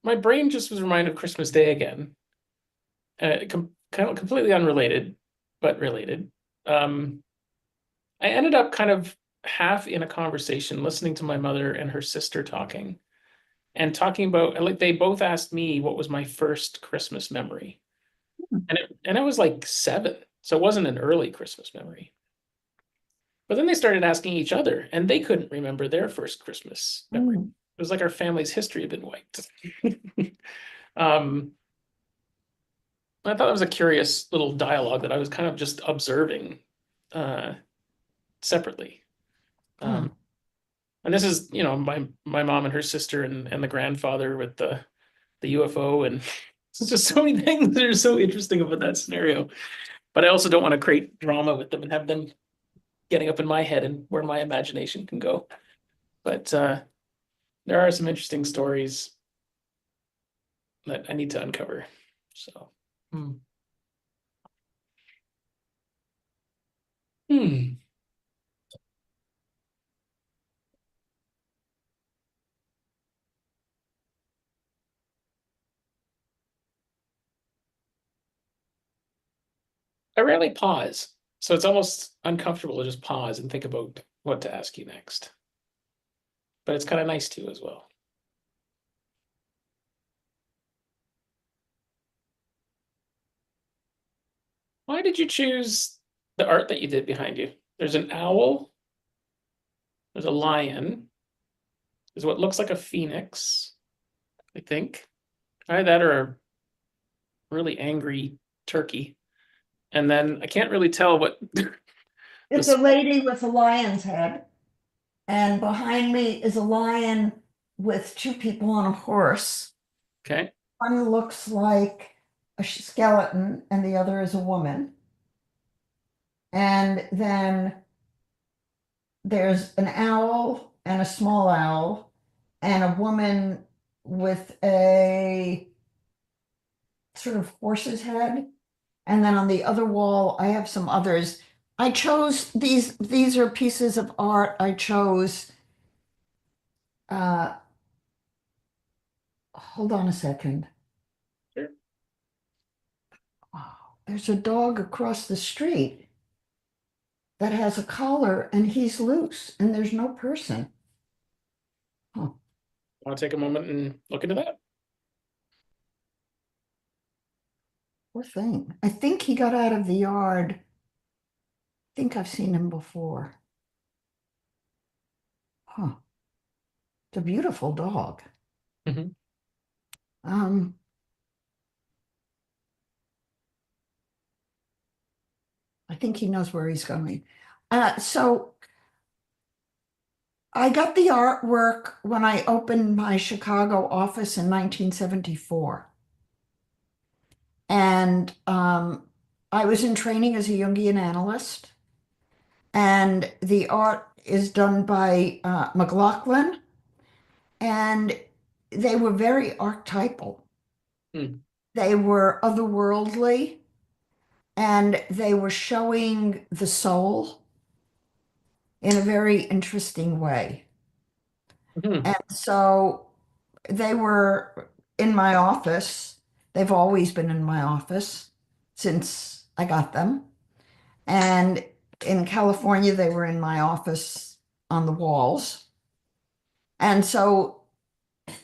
Speaker 1: my brain just was reminded of Christmas Day again. Kind of completely unrelated, but related. Um, I ended up kind of half in a conversation listening to my mother and her sister talking and talking about like they both asked me what was my first Christmas memory. And it was like 7. So it wasn't an early Christmas memory. But then they started asking each other and they couldn't remember their first Christmas memory.
Speaker 2: Mm.
Speaker 1: It was like our family's history had been wiped. um, I thought it was a curious little dialogue that I was kind of just observing uh, separately.
Speaker 2: Mm.
Speaker 1: Um, and this is, my mom and her sister and the grandfather with the UFO, and it's just so many things that are so interesting about that scenario. But I also don't want to create drama with them and have them getting up in my head and where my imagination can go. But there are some interesting stories that I need to uncover. So, hmm. Hmm. I rarely pause, so it's almost uncomfortable to just pause and think about what to ask you next. But it's kind of nice too as well. Why did you choose the art that you did behind you? There's an owl, there's a lion, there's what looks like a phoenix, I think. Either that or a really angry turkey. And then I can't really tell what
Speaker 2: It's a
Speaker 1: this.
Speaker 2: lady with a lion's head, and behind me is a lion with two people on a horse.
Speaker 1: Okay.
Speaker 2: One looks like a skeleton and the other is a woman. And then there's an owl and a small owl and a woman with a sort of horse's head. And then on the other wall, I have some others. I chose these are pieces of art I chose. Uh, hold on a second.
Speaker 1: Sure.
Speaker 2: Oh, there's a dog across the street that has a collar and he's loose and there's no person. Huh,
Speaker 1: Want to take a moment and look into that?
Speaker 2: poor thing. I think he got out of the yard. I think I've seen him before. Huh. It's a beautiful dog.
Speaker 1: Mhm.
Speaker 2: Um, I think he knows where he's going. So I got the artwork when I opened my Chicago office in 1974. And I was in training as a Jungian analyst. And the art is done by McLaughlin. And they were very archetypal.
Speaker 1: Hmm.
Speaker 2: They were otherworldly and they were showing the soul in a very interesting way.
Speaker 1: Mhm.
Speaker 2: And so they were in my office. They've always been in my office since I got them. And in California, they were in my office on the walls. And so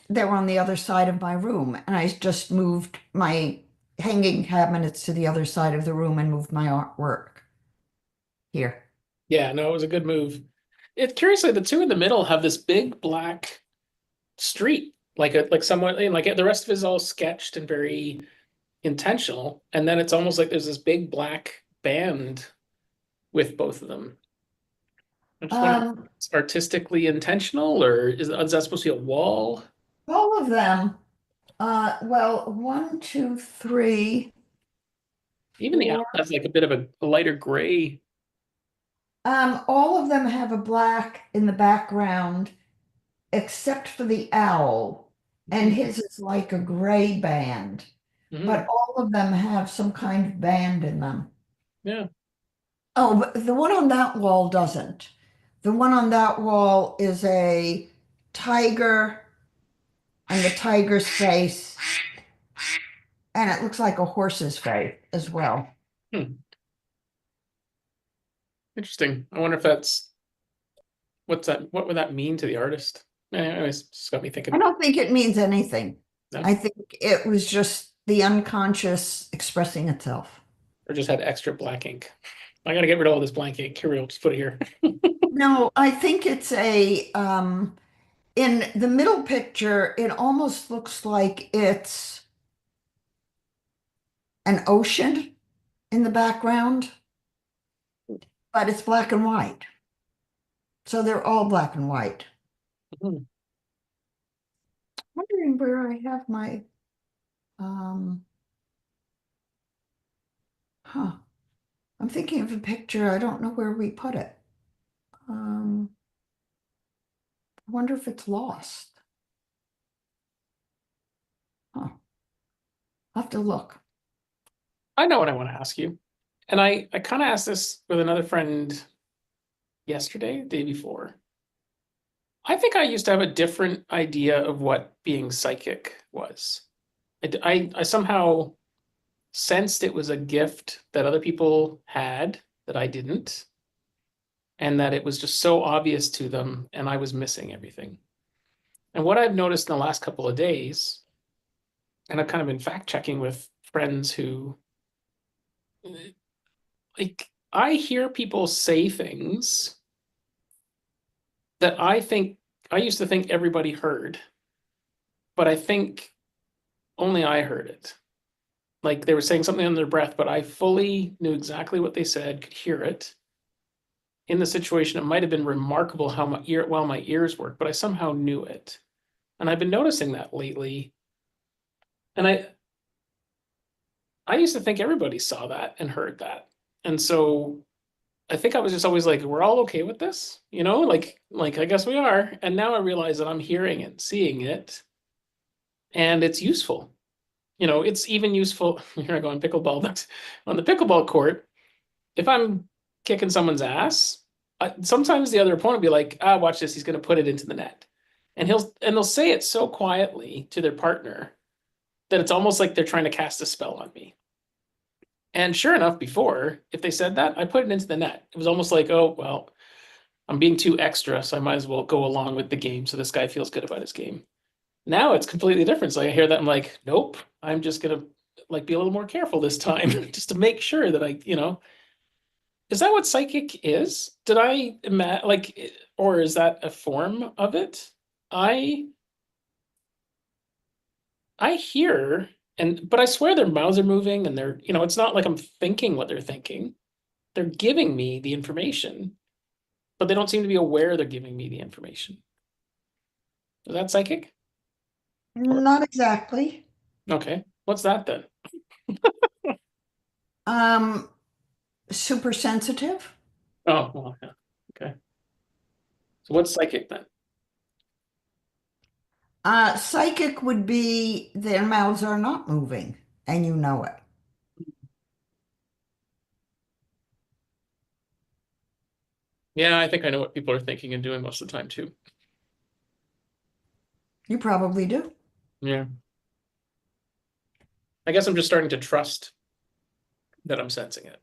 Speaker 2: they were on the other side of my room. And I just moved my hanging cabinets to the other side of the room and moved my artwork here.
Speaker 1: Yeah, no, it was a good move. It curiously, the two in the middle have this big black street, like somewhat, and like the rest of it is all sketched and very intentional. And then it's almost like there's this big black band with both of them. I'm just wondering if
Speaker 2: Um,
Speaker 1: it's artistically intentional, or is that supposed to be a wall?
Speaker 2: all of them, well, one, two, three,
Speaker 1: Even the owl
Speaker 2: four.
Speaker 1: has like a bit of a lighter gray.
Speaker 2: All of them have a black in the background, except for the owl, and
Speaker 1: Mhm.
Speaker 2: his is like a gray band, but
Speaker 1: Mhm.
Speaker 2: all of them have some kind of band in them.
Speaker 1: Yeah.
Speaker 2: Oh, but the one on that wall doesn't. The one on that wall is a tiger and the tiger's face, and it looks like a horse's face as well.
Speaker 1: Hmm. Interesting. I wonder if that's what's that? What would that mean to the artist? Anyways, just got me
Speaker 2: I
Speaker 1: thinking.
Speaker 2: don't think it means anything.
Speaker 1: No,
Speaker 2: I think it was just the unconscious expressing itself.
Speaker 1: or just had extra black ink. I got to get rid of all this blank ink. Here we go. Just put it here.
Speaker 2: No, I think it's in the middle picture, it almost looks like it's an ocean in the background, but it's black and white. So they're all black and white.
Speaker 1: Mhm.
Speaker 2: Wondering where I have my, um, huh. I'm thinking of a picture. I don't know where we put it. Um, I wonder if it's lost. Huh. I'll have to look.
Speaker 1: I know what I want to ask you, and I kind of asked this with another friend yesterday, the day before. I think I used to have a different idea of what being psychic was. I somehow sensed it was a gift that other people had that I didn't, and that it was just so obvious to them, and I was missing everything. And what I've noticed in the last couple of days, and I've kind of been fact checking with friends who, like, I hear people say things that I used to think everybody heard, but I think only I heard it. Like they were saying something under their breath, but I fully knew exactly what they said, could hear it. In the situation, it might have been remarkable how well my ears work, but I somehow knew it. And I've been noticing that lately. And I used to think everybody saw that and heard that. And so I think I was just always like, we're all okay with this, like I guess we are. And now I realize that I'm hearing it, seeing it, and it's useful. It's even useful. Here I go on pickleball, but on the pickleball court, if I'm kicking someone's ass, sometimes the other opponent will be like, watch this, he's going to put it into the net. And they'll say it so quietly to their partner that it's almost like they're trying to cast a spell on me. And sure enough, before, if they said that, I put it into the net. It was almost like, oh, well, I'm being too extra, so I might as well go along with the game so this guy feels good about his game. Now it's completely different. So I hear that, I'm like, nope, I'm just gonna like be a little more careful this time, just to make sure that is that what psychic is? Did I imagine or is that a form of it? I I hear but I swear their mouths are moving and it's not like I'm thinking what they're thinking. They're giving me the information, but they don't seem to be aware they're giving me the information. Is that psychic? Or
Speaker 2: Not exactly.
Speaker 1: okay, what's that then?
Speaker 2: Um, Super sensitive.
Speaker 1: Oh, well, yeah. Okay. So what's psychic then?
Speaker 2: Psychic would be their mouths are not moving, and you know it.
Speaker 1: Yeah, I think I know what people are thinking and doing most of the time too.
Speaker 2: You probably do.
Speaker 1: Yeah. I guess I'm just starting to trust that I'm sensing it.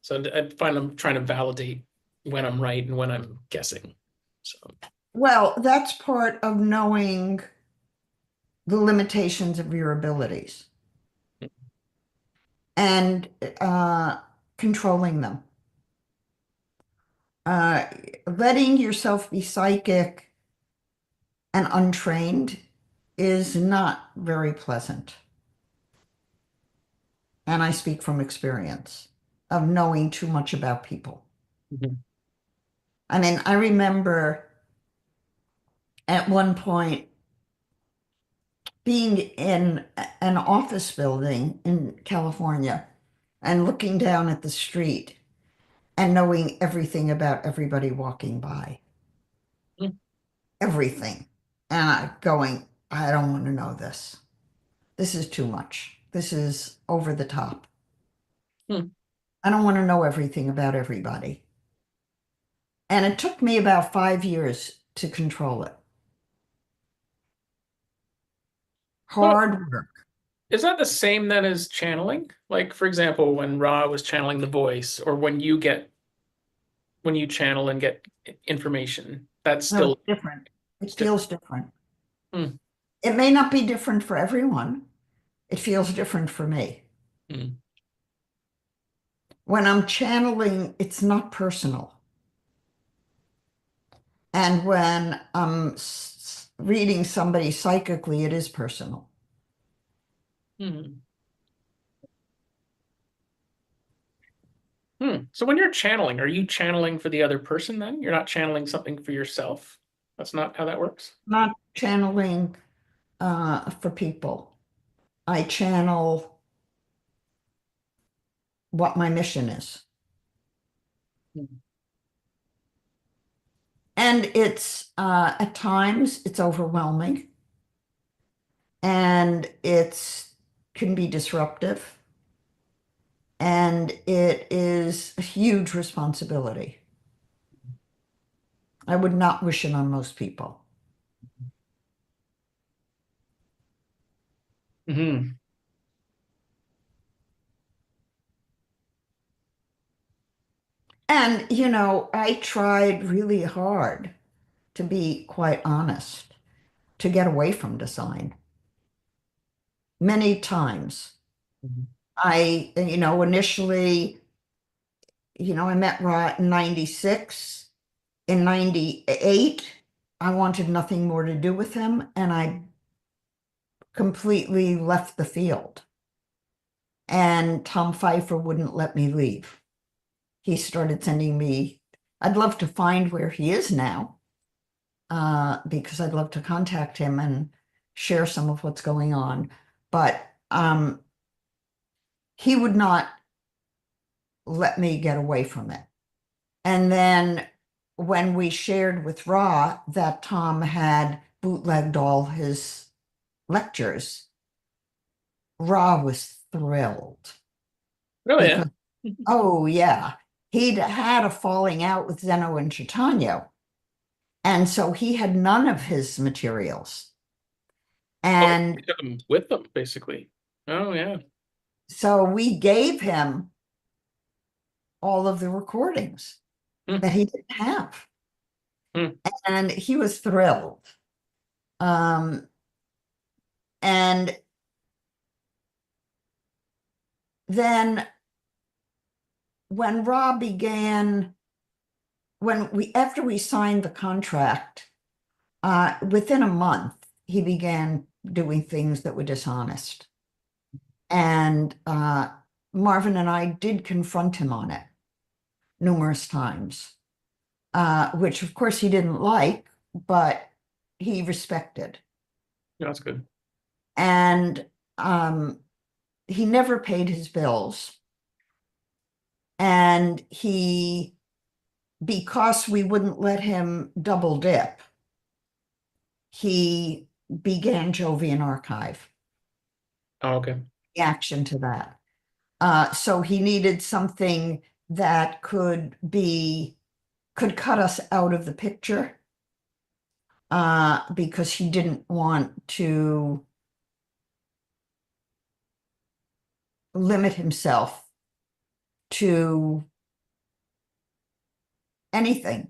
Speaker 1: So I find I'm trying to validate when I'm right and when I'm guessing. So,
Speaker 2: Well, that's part of knowing the limitations of your abilities and controlling them. Uh, Letting yourself be psychic and untrained is not very pleasant. And I speak from experience of knowing too much about people.
Speaker 1: mhm.
Speaker 2: I mean, I remember at one point being in an office building in California and looking down at the street and knowing everything about everybody walking by,
Speaker 1: Hmm.
Speaker 2: everything. And going, I don't want to know this. This is too much. This is over the top.
Speaker 1: Hmm.
Speaker 2: I don't want to know everything about everybody. And it took me about 5 years to control it.
Speaker 1: Well,
Speaker 2: Hard work.
Speaker 1: is that the same then as channeling? Like, for example, when Ra was channeling the voice, or when you channel and get information, that's
Speaker 2: No, it's
Speaker 1: still
Speaker 2: different. It
Speaker 1: it's different.
Speaker 2: feels different.
Speaker 1: Hmm.
Speaker 2: It may not be different for everyone. It feels different for me.
Speaker 1: Hmm.
Speaker 2: When I'm channeling, it's not personal. And when I'm reading somebody psychically, it is personal.
Speaker 1: Hmm. Hmm. So when you're channeling, are you channeling for the other person then? You're not channeling something for yourself? That's not how that works?
Speaker 2: Not channeling for people. I channel what my mission is.
Speaker 1: Hmm.
Speaker 2: And it's at times it's overwhelming and it's can be disruptive and it is a huge responsibility. I would not wish it on most people.
Speaker 1: Hmm.
Speaker 2: And, I tried really hard, to be quite honest, to get away from design many times. Initially, I met Ra in 96. In 98, I wanted nothing more to do with him, and I completely left the field. And Tom Pfeiffer wouldn't let me leave. He started sending me, I'd love to find where he is now, because I'd love to contact him and share some of what's going on. But he would not let me get away from it. And then when we shared with Ra that Tom had bootlegged all his lectures, Ra was thrilled
Speaker 1: Really? Yeah.
Speaker 2: because, oh, yeah, he'd had a falling out with Zeno and Chaitanya. And so he had none of his materials.
Speaker 1: Oh, we
Speaker 2: And
Speaker 1: took them with them, basically. Oh, yeah.
Speaker 2: so we gave him all of the recordings
Speaker 1: Hmm.
Speaker 2: that he didn't have.
Speaker 1: Hmm.
Speaker 2: And he was thrilled. Um, and then when Rob began, after we signed the contract, within a month, he began doing things that were dishonest. And Marvin and I did confront him on it numerous times, which of course he didn't like, but he respected.
Speaker 1: Yeah, that's good.
Speaker 2: And he never paid his bills. And because we wouldn't let him double dip, he began Jovian Archive,
Speaker 1: Oh, okay.
Speaker 2: reaction to that. So he needed something that could cut us out of the picture, because he didn't want to limit himself to anything.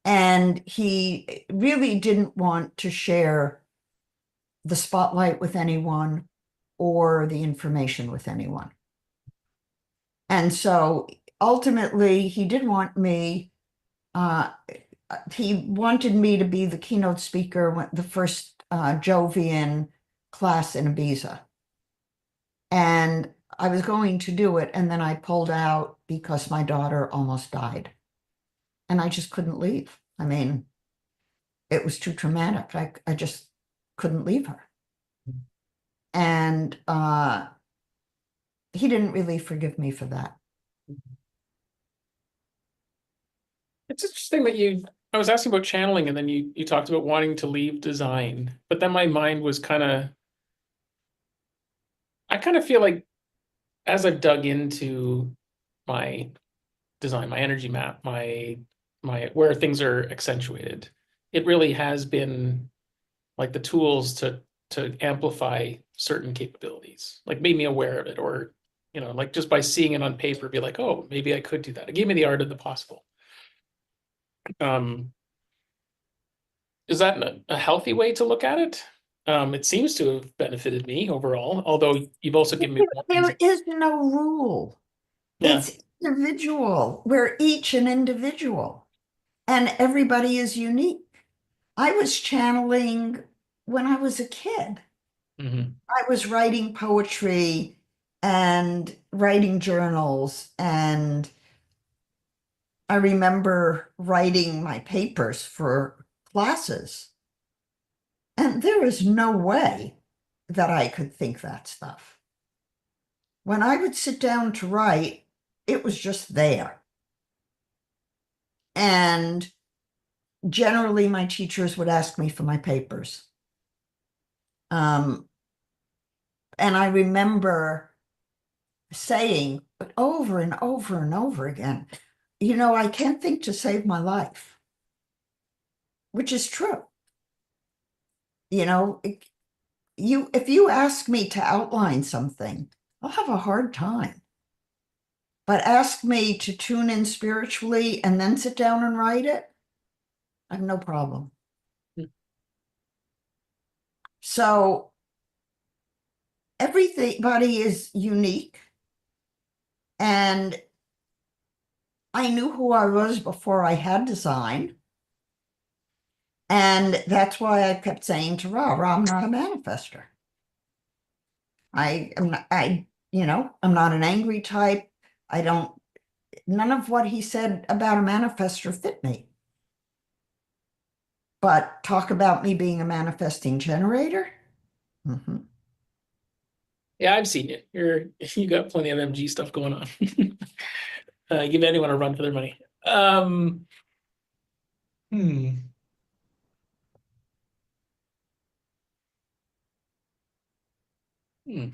Speaker 2: And he really didn't want to share the spotlight with anyone or the information with anyone. And so ultimately, he did want me, he wanted me to be the keynote speaker when the first Jovian class in Ibiza. And I was going to do it, and then I pulled out because my daughter almost died. And I just couldn't leave. I mean, it was too traumatic. I just couldn't leave her. And he didn't really forgive me for that.
Speaker 1: It's interesting that I was asking about channeling and then you talked about wanting to leave design, but then my mind was I kind of feel like as I've dug into my design, my energy map, my where things are accentuated, it really has been like the tools to amplify certain capabilities, like made me aware of it, or like just by seeing it on paper, be like, oh, maybe I could do that. It gave me the art of the possible. Um, is that a healthy way to look at it? It seems to have benefited me overall, although you've also given me warnings.
Speaker 2: There is no rule.
Speaker 1: Yeah.
Speaker 2: It's individual. We're each an individual, and everybody is unique. I was channeling when I was a kid.
Speaker 1: Hmm.
Speaker 2: I was writing poetry and writing journals, and I remember writing my papers for classes. And there is no way that I could think that stuff. When I would sit down to write, it was just there. And generally, my teachers would ask me for my papers. Um, and I remember saying, but over and over and over again, I can't think to save my life, which is true. You know, if you ask me to outline something, I'll have a hard time. But ask me to tune in spiritually and then sit down and write it, I have no problem. So everybody is unique. And I knew who I was before I had design. And that's why I kept saying to Ra, I'm not a manifester. I am not, I'm not an angry type. I don't, none of what he said about a manifester fit me. But talk about me being a manifesting generator. Mhm.
Speaker 1: Yeah, I've seen you. You got plenty of MG stuff going on. Give anyone a run for their money. Um, hmm. Hmm.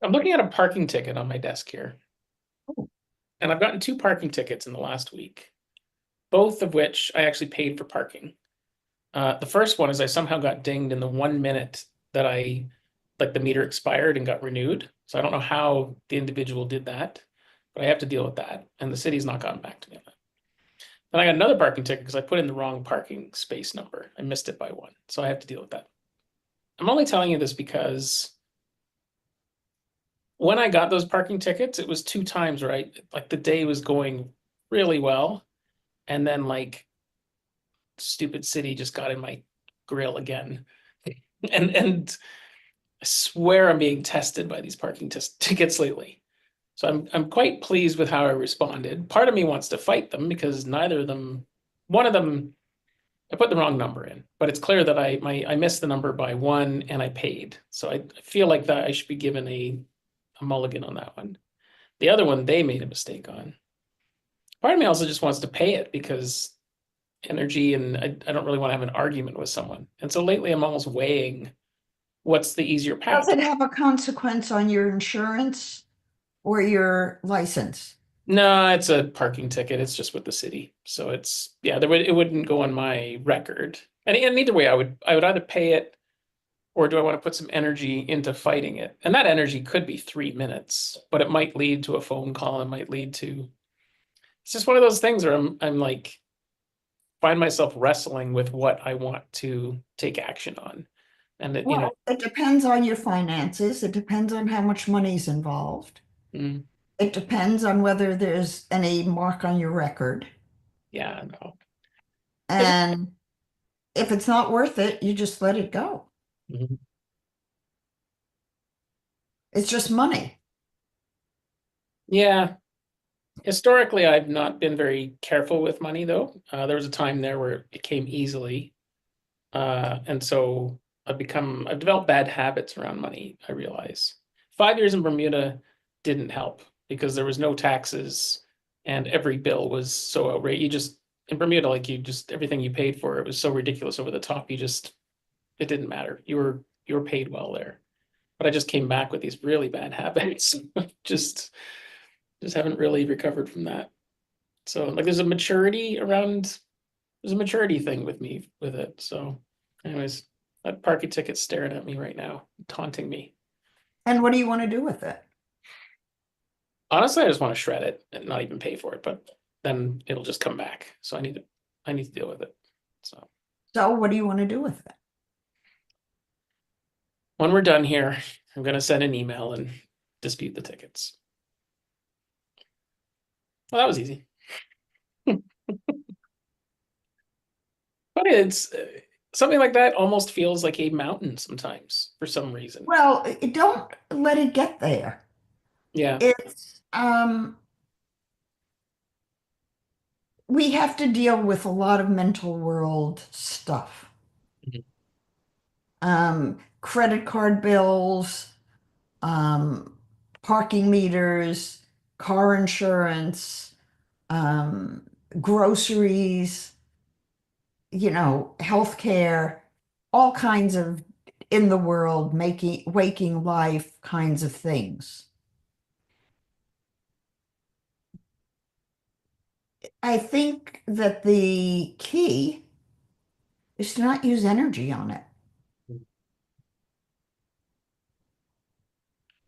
Speaker 1: I'm looking at a parking ticket on my desk here, and I've gotten two parking tickets in the last week, both of which I actually paid for parking. The first one is I somehow got dinged in the 1 minute that like the meter expired and got renewed. So I don't know how the individual did that, but I have to deal with that. And the city's not gotten back to me on that. Then I got another parking ticket because I put in the wrong parking space number. I missed it by one. So I have to deal with that. I'm only telling you this because when I got those parking tickets, it was two times, right? Like the day was going really well. And then like stupid city just got in my grill again. And I swear I'm being tested by these parking tickets lately. So I'm quite pleased with how I responded. Part of me wants to fight them because neither of them, one of them, I put the wrong number in, but it's clear that I missed the number by one and I paid. So I feel like that I should be given a mulligan on that one. The other one they made a mistake on. Part of me also just wants to pay it because energy and I don't really want to have an argument with someone. And so lately I'm almost weighing what's the easier
Speaker 2: Does
Speaker 1: path.
Speaker 2: it have a consequence on your insurance or your license?
Speaker 1: No, it's a parking ticket. It's just with the city. So it's yeah, it wouldn't go on my record. And either way, I would either pay it or do I want to put some energy into fighting it? And that energy could be 3 minutes, but it might lead to a phone call. It might lead to it's just one of those things where I'm like find myself wrestling with what I want to take action on. And it,
Speaker 2: Well, it depends on your finances. It depends on how much money's involved.
Speaker 1: mm,
Speaker 2: It depends on whether there's any mark on your record.
Speaker 1: yeah, no. Is
Speaker 2: And if it's not worth it, you just let it go.
Speaker 1: it?
Speaker 2: It's just money.
Speaker 1: Yeah. Historically, I've not been very careful with money, though. There was a time there where it came easily. And so I've developed bad habits around money, I realize. 5 years in Bermuda didn't help because there was no taxes and every bill was so outrageous. You just, in Bermuda, like you just, everything you paid for, it was so ridiculous over the top. It didn't matter. You were paid well there. But I just came back with these really bad habits. Just, just haven't really recovered from that. So like there's a maturity thing with me with it. So anyways, that parking ticket's staring at me right now, taunting me.
Speaker 2: And what do you want to do with it?
Speaker 1: Honestly, I just want to shred it and not even pay for it, but then it'll just come back. So I need to deal with it. So
Speaker 2: So, what do you want to do with it?
Speaker 1: when we're done here, I'm gonna send an email and dispute the tickets. Well, that was easy. But it's something like that almost feels like a mountain sometimes for some reason.
Speaker 2: Well, don't let it get there.
Speaker 1: Yeah.
Speaker 2: It's we have to deal with a lot of mental world stuff.
Speaker 1: Mhm.
Speaker 2: Credit card bills, um, parking meters, car insurance, um, groceries, healthcare, all kinds of in the world, making waking life kinds of things. I think that the key is to not use energy on it,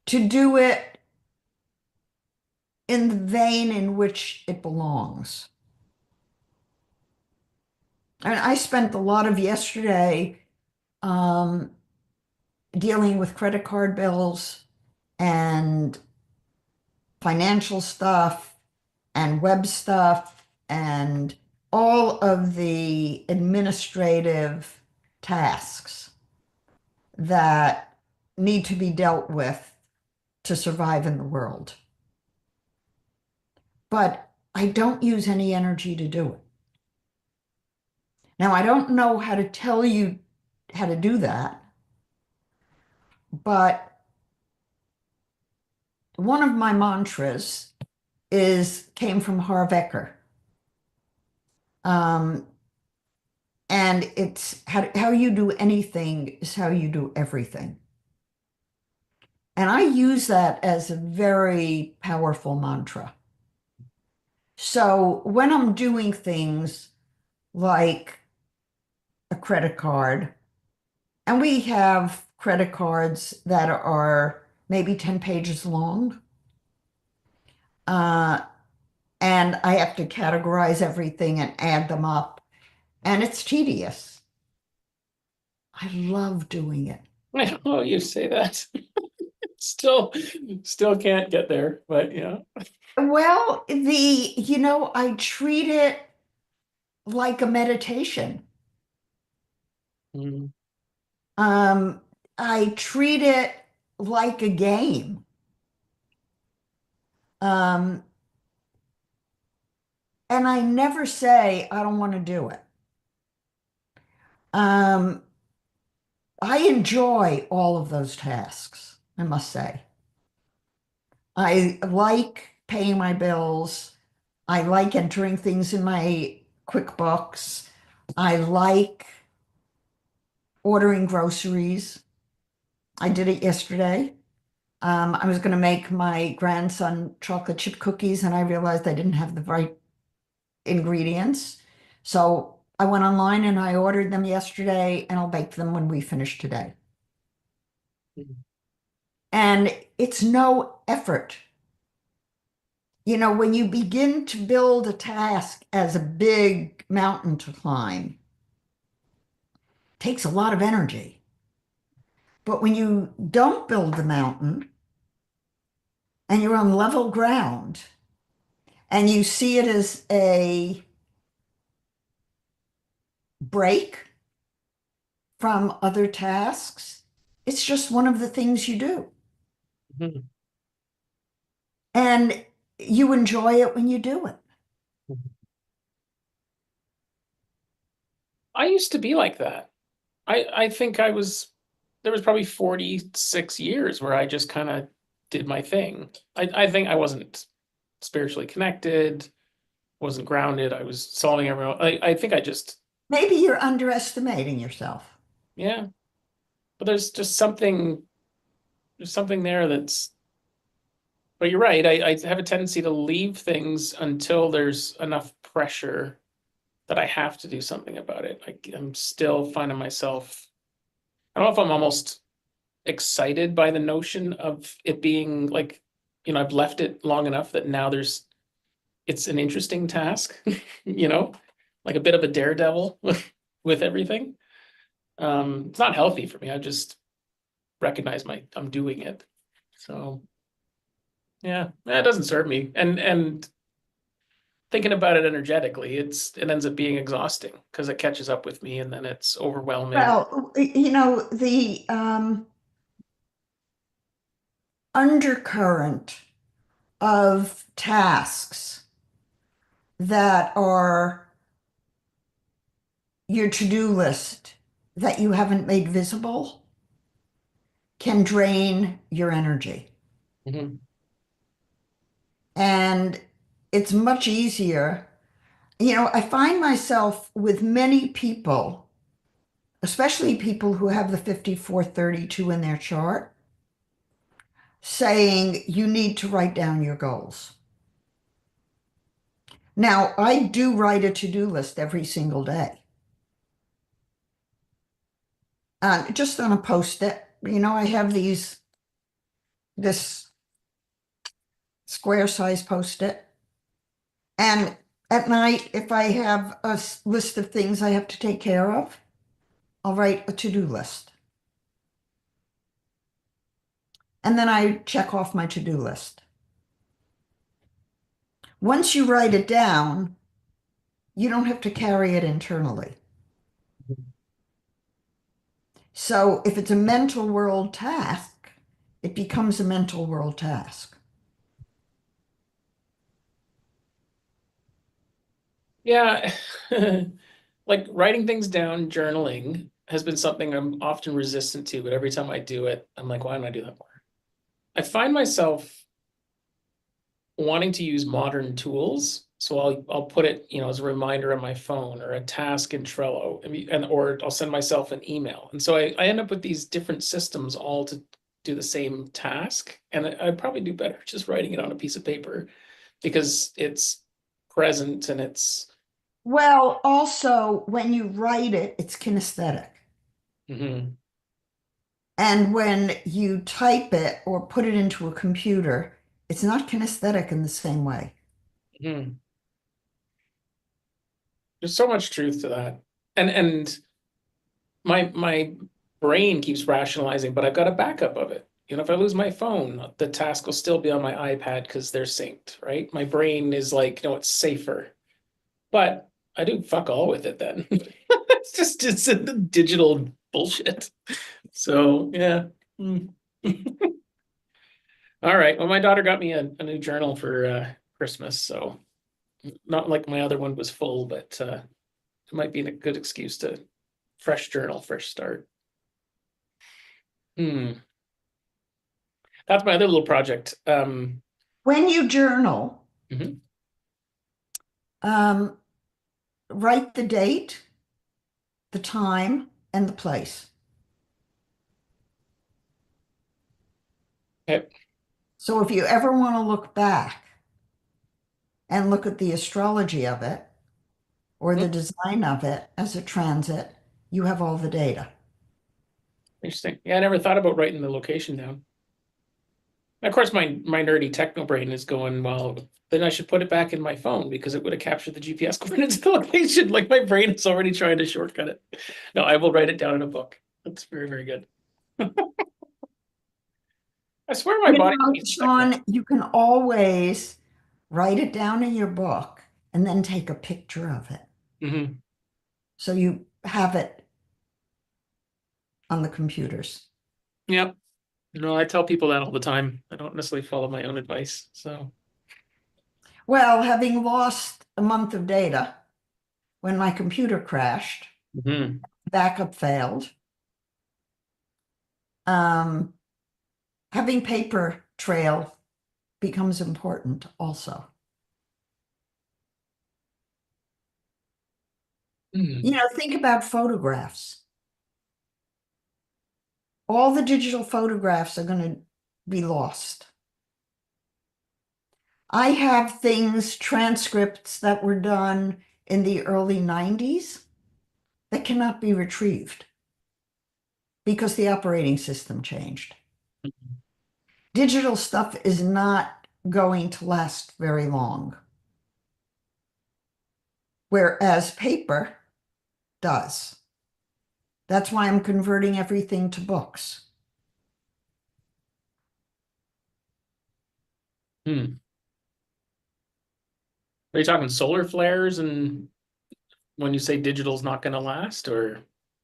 Speaker 2: to do it in the vein in which it belongs. And I spent a lot of yesterday um, dealing with credit card bills and financial stuff and web stuff and all of the administrative tasks that need to be dealt with to survive in the world. But I don't use any energy to do it. Now, I don't know how to tell you how to do that, but one of my mantras is came from Harv Eker. Um, and it's how you do anything is how you do everything. And I use that as a very powerful mantra. So when I'm doing things like a credit card, and we have credit cards that are maybe 10 pages long, uh, and I have to categorize everything and add them up, and it's tedious. I love doing it.
Speaker 1: Oh, you say that. Still, still can't get there, but yeah.
Speaker 2: Well, I treat it like a meditation.
Speaker 1: Mm,
Speaker 2: Um, I treat it like a game. Um, and I never say I don't want to do it. Um, I enjoy all of those tasks, I must say. I like paying my bills. I like entering things in my QuickBooks. I like ordering groceries. I did it yesterday. I was going to make my grandson chocolate chip cookies, and I realized I didn't have the right ingredients. So I went online and I ordered them yesterday, and I'll bake them when we finish today.
Speaker 1: mm,
Speaker 2: And it's no effort. When you begin to build a task as a big mountain to climb, it takes a lot of energy. But when you don't build the mountain and you're on level ground and you see it as a break from other tasks, it's just one of the things you do.
Speaker 1: mhm,
Speaker 2: And you enjoy it when you do it.
Speaker 1: mhm. I used to be like that. I think there was probably 46 years where I just kind of did my thing. I think I wasn't spiritually connected, wasn't grounded. I was solving everyone. I think I just,
Speaker 2: Maybe you're underestimating yourself.
Speaker 1: yeah. But there's something there that's, but you're right. I have a tendency to leave things until there's enough pressure that I have to do something about it. I'm still finding myself, I don't know if I'm almost excited by the notion of it being like, I've left it long enough that now it's an interesting task, you know, like a bit of a daredevil with everything. It's not healthy for me. I just recognize I'm doing it. So yeah, it doesn't serve me. And thinking about it energetically, it ends up being exhausting because it catches up with me and then it's overwhelming.
Speaker 2: Well, the undercurrent of tasks that are your to-do list that you haven't made visible can drain your energy.
Speaker 1: Mhm.
Speaker 2: And it's much easier. I find myself with many people, especially people who have the 5432 in their chart, saying you need to write down your goals. Now, I do write a to-do list every single day, just on a post-it. I have this square size post-it. And at night, if I have a list of things I have to take care of, I'll write a to-do list. And then I check off my to-do list. Once you write it down, you don't have to carry it internally. So if it's a mental world task, it becomes a mental world task.
Speaker 1: Yeah. Like writing things down, journaling has been something I'm often resistant to, but every time I do it, I'm like, why don't I do that more? I find myself wanting to use modern tools. So I'll put it, as a reminder on my phone or a task in Trello, and or I'll send myself an email. And so I end up with these different systems all to do the same task. And I probably do better just writing it on a piece of paper because it's present and it's
Speaker 2: Well, also, when you write it, it's kinesthetic.
Speaker 1: mhm,
Speaker 2: And when you type it or put it into a computer, it's not kinesthetic in the same way.
Speaker 1: mhm. There's so much truth to that. And my brain keeps rationalizing, but I've got a backup of it. If I lose my phone, the task will still be on my iPad because they're synced, right? My brain is like, no, it's safer. But I do fuck all with it then. It's a digital bullshit. So yeah. Hmm. All right. Well, my daughter got me a new journal for Christmas, so not like my other one was full, but it might be a good excuse to fresh journal, fresh start. Hmm. That's my other little project.
Speaker 2: When you journal,
Speaker 1: Mhm.
Speaker 2: um, write the date, the time, and the place.
Speaker 1: Okay.
Speaker 2: So if you ever want to look back and look at the astrology of it or
Speaker 1: Hmm.
Speaker 2: the design of it as a transit, you have all the data.
Speaker 1: Interesting. Yeah, I never thought about writing the location down. Of course, my nerdy techno brain is going, well, then I should put it back in my phone because it would have captured the GPS coordinates of the location. Like my brain is already trying to shortcut it. No, I will write it down in a book. That's very, very good. I swear my
Speaker 2: You
Speaker 1: body
Speaker 2: know,
Speaker 1: needs techno.
Speaker 2: Sean, you can always write it down in your book and then take a picture of it.
Speaker 1: Hmm.
Speaker 2: So you have it on the computers.
Speaker 1: Yep. I tell people that all the time. I don't necessarily follow my own advice. So,
Speaker 2: Well, having lost a month of data when my computer crashed,
Speaker 1: mhm.
Speaker 2: backup failed, um, having paper trail becomes important also.
Speaker 1: Hmm.
Speaker 2: Think about photographs. All the digital photographs are going to be lost. I have things, transcripts that were done in the early 90s that cannot be retrieved because the operating system changed. Digital stuff is not going to last very long, whereas paper does. That's why I'm converting everything to books.
Speaker 1: Hmm. Are you talking solar flares and when you say digital's not going to last or?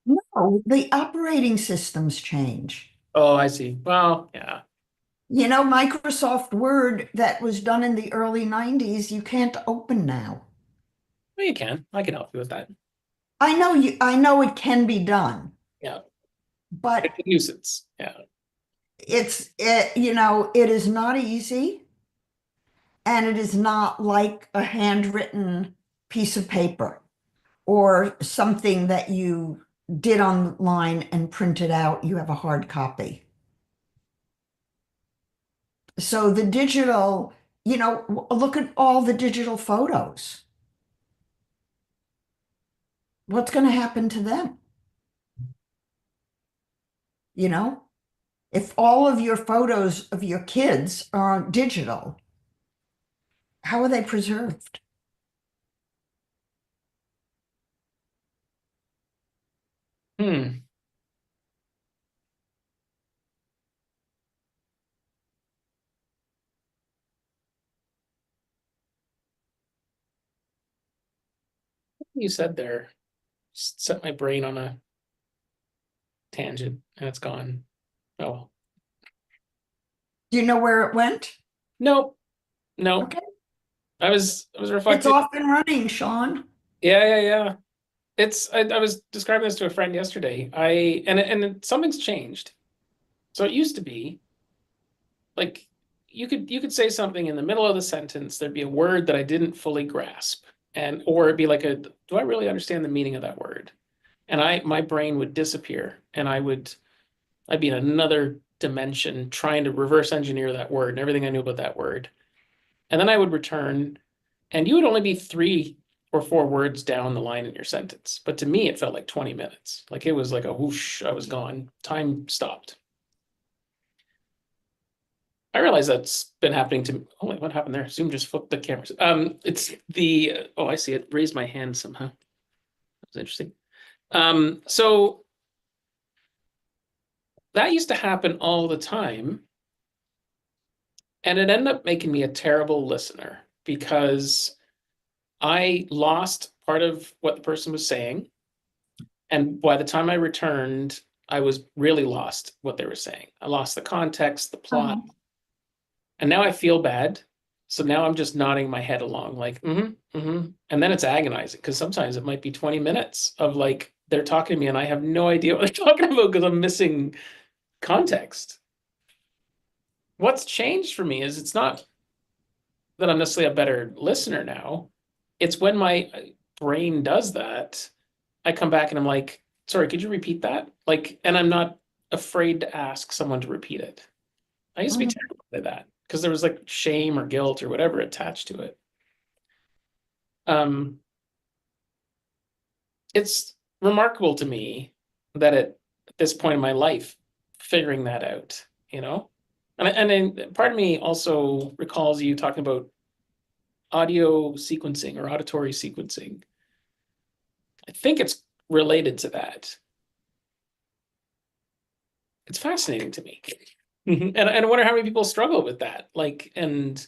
Speaker 2: No, the operating systems change.
Speaker 1: Oh, I see. Well, yeah.
Speaker 2: Microsoft Word that was done in the early 90s, you can't open now.
Speaker 1: Well, you can. I can help you with that.
Speaker 2: I know it can be done,
Speaker 1: Yeah.
Speaker 2: but
Speaker 1: It's a nuisance. Yeah.
Speaker 2: it is not easy and it is not like a handwritten piece of paper or something that you did online and printed out. You have a hard copy. So the digital, look at all the digital photos. What's going to happen to them? You know, if all of your photos of your kids are digital, how are they preserved?
Speaker 1: Hmm. You said there, just set my brain on a tangent and it's gone. Oh, well.
Speaker 2: Do you know where it went?
Speaker 1: Nope. Nope.
Speaker 2: Okay.
Speaker 1: I was
Speaker 2: It's
Speaker 1: reflecting.
Speaker 2: off and running, Sean.
Speaker 1: Yeah. I was describing this to a friend yesterday. Something's changed. So it used to be like you could say something in the middle of the sentence, there'd be a word that I didn't fully grasp. And or it'd be like do I really understand the meaning of that word? And my brain would disappear and I'd be in another dimension trying to reverse engineer that word and everything I knew about that word. And then I would return, and you would only be 3 or 4 words down the line in your sentence. But to me, it felt like 20 minutes. Like it was like a whoosh, I was gone. Time stopped. I realize that's been happening to me. Oh, wait, what happened there? Zoom just flipped the cameras. It's the, oh, I see it. Raised my hand somehow. That was interesting. So that used to happen all the time. And it ended up making me a terrible listener because I lost part of what the person was saying. And by the time I returned, I was really lost what they were saying. I lost the context, the plot,
Speaker 2: Uh-huh.
Speaker 1: and now I feel bad. So now I'm just nodding my head along, like, And then it's agonizing because sometimes it might be 20 minutes of like they're talking to me and I have no idea what they're talking about because I'm missing context. What's changed for me is it's not that I'm necessarily a better listener now. It's when my brain does that, I come back and I'm like, sorry, could you repeat that? Like, and I'm not afraid to ask someone to repeat it. I used to be
Speaker 2: Mhm.
Speaker 1: terrible at that because there was like shame or guilt or whatever attached to it. Um, it's remarkable to me that at this point in my life, figuring that out, you know? And then part of me also recalls you talking about audio sequencing or auditory sequencing. I think it's related to that. It's fascinating to me. And I wonder how many people struggle with that. Like, and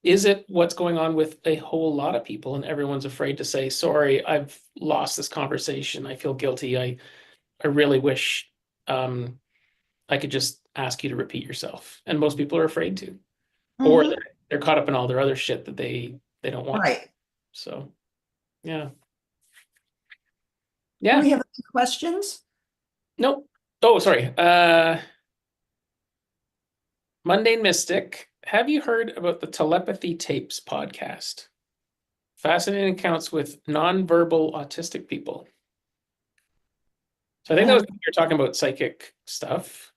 Speaker 1: is it what's going on with a whole lot of people and everyone's afraid to say, sorry, I've lost this conversation. I feel guilty. I really wish um, I could just ask you to repeat yourself. And most people are afraid to, or
Speaker 2: Mhm.
Speaker 1: they're caught up in all their other shit that they don't want to.
Speaker 2: Right.
Speaker 1: So yeah.
Speaker 2: Do
Speaker 1: Yeah.
Speaker 2: we have any questions?
Speaker 1: Nope. Oh, sorry. Mundane Mystic. Have you heard about the Telepathy Tapes podcast? Fascinating accounts with nonverbal autistic people. So I think that was
Speaker 2: And
Speaker 1: you're talking about psychic stuff,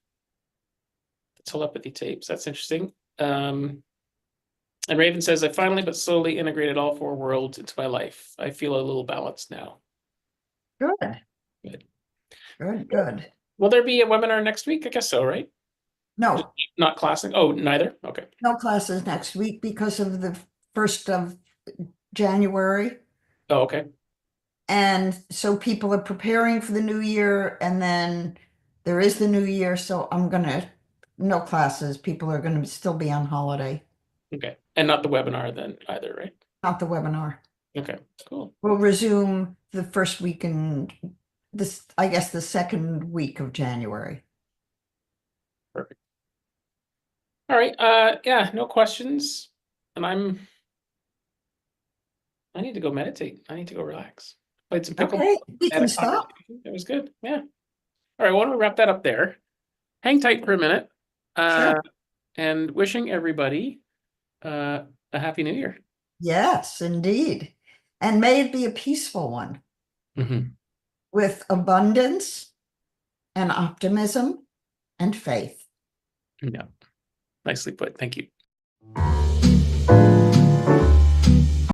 Speaker 1: the telepathy tapes. That's interesting. And Raven says, I finally but slowly integrated all 4 worlds into my life. I feel a little balanced now.
Speaker 2: good,
Speaker 1: Good.
Speaker 2: good.
Speaker 1: Will there be a webinar next week? I guess so, right? Just
Speaker 2: No,
Speaker 1: not classing. Oh, neither. Okay.
Speaker 2: no classes next week because of the 1st of January.
Speaker 1: Oh, okay.
Speaker 2: And so people are preparing for the new year, and then there is the new year. So no classes. People are gonna still be on holiday,
Speaker 1: Okay. And not the webinar then either, right?
Speaker 2: not the webinar.
Speaker 1: Okay. Cool.
Speaker 2: We'll resume the first week in I guess the second week of January.
Speaker 1: Perfect. All right. Yeah, no questions. And I need to go meditate. I need to go relax. Played some pickleball.
Speaker 2: Okay, we
Speaker 1: Had a
Speaker 2: can stop.
Speaker 1: conversation. It was good. Yeah. All right. Why don't we wrap that up there? Hang tight for a minute.
Speaker 2: Sure.
Speaker 1: And wishing everybody uh, a happy new year.
Speaker 2: Yes, indeed. And may it be a peaceful one
Speaker 1: Mhm.
Speaker 2: with abundance and optimism and faith.
Speaker 1: Yeah. Nicely put. Thank you.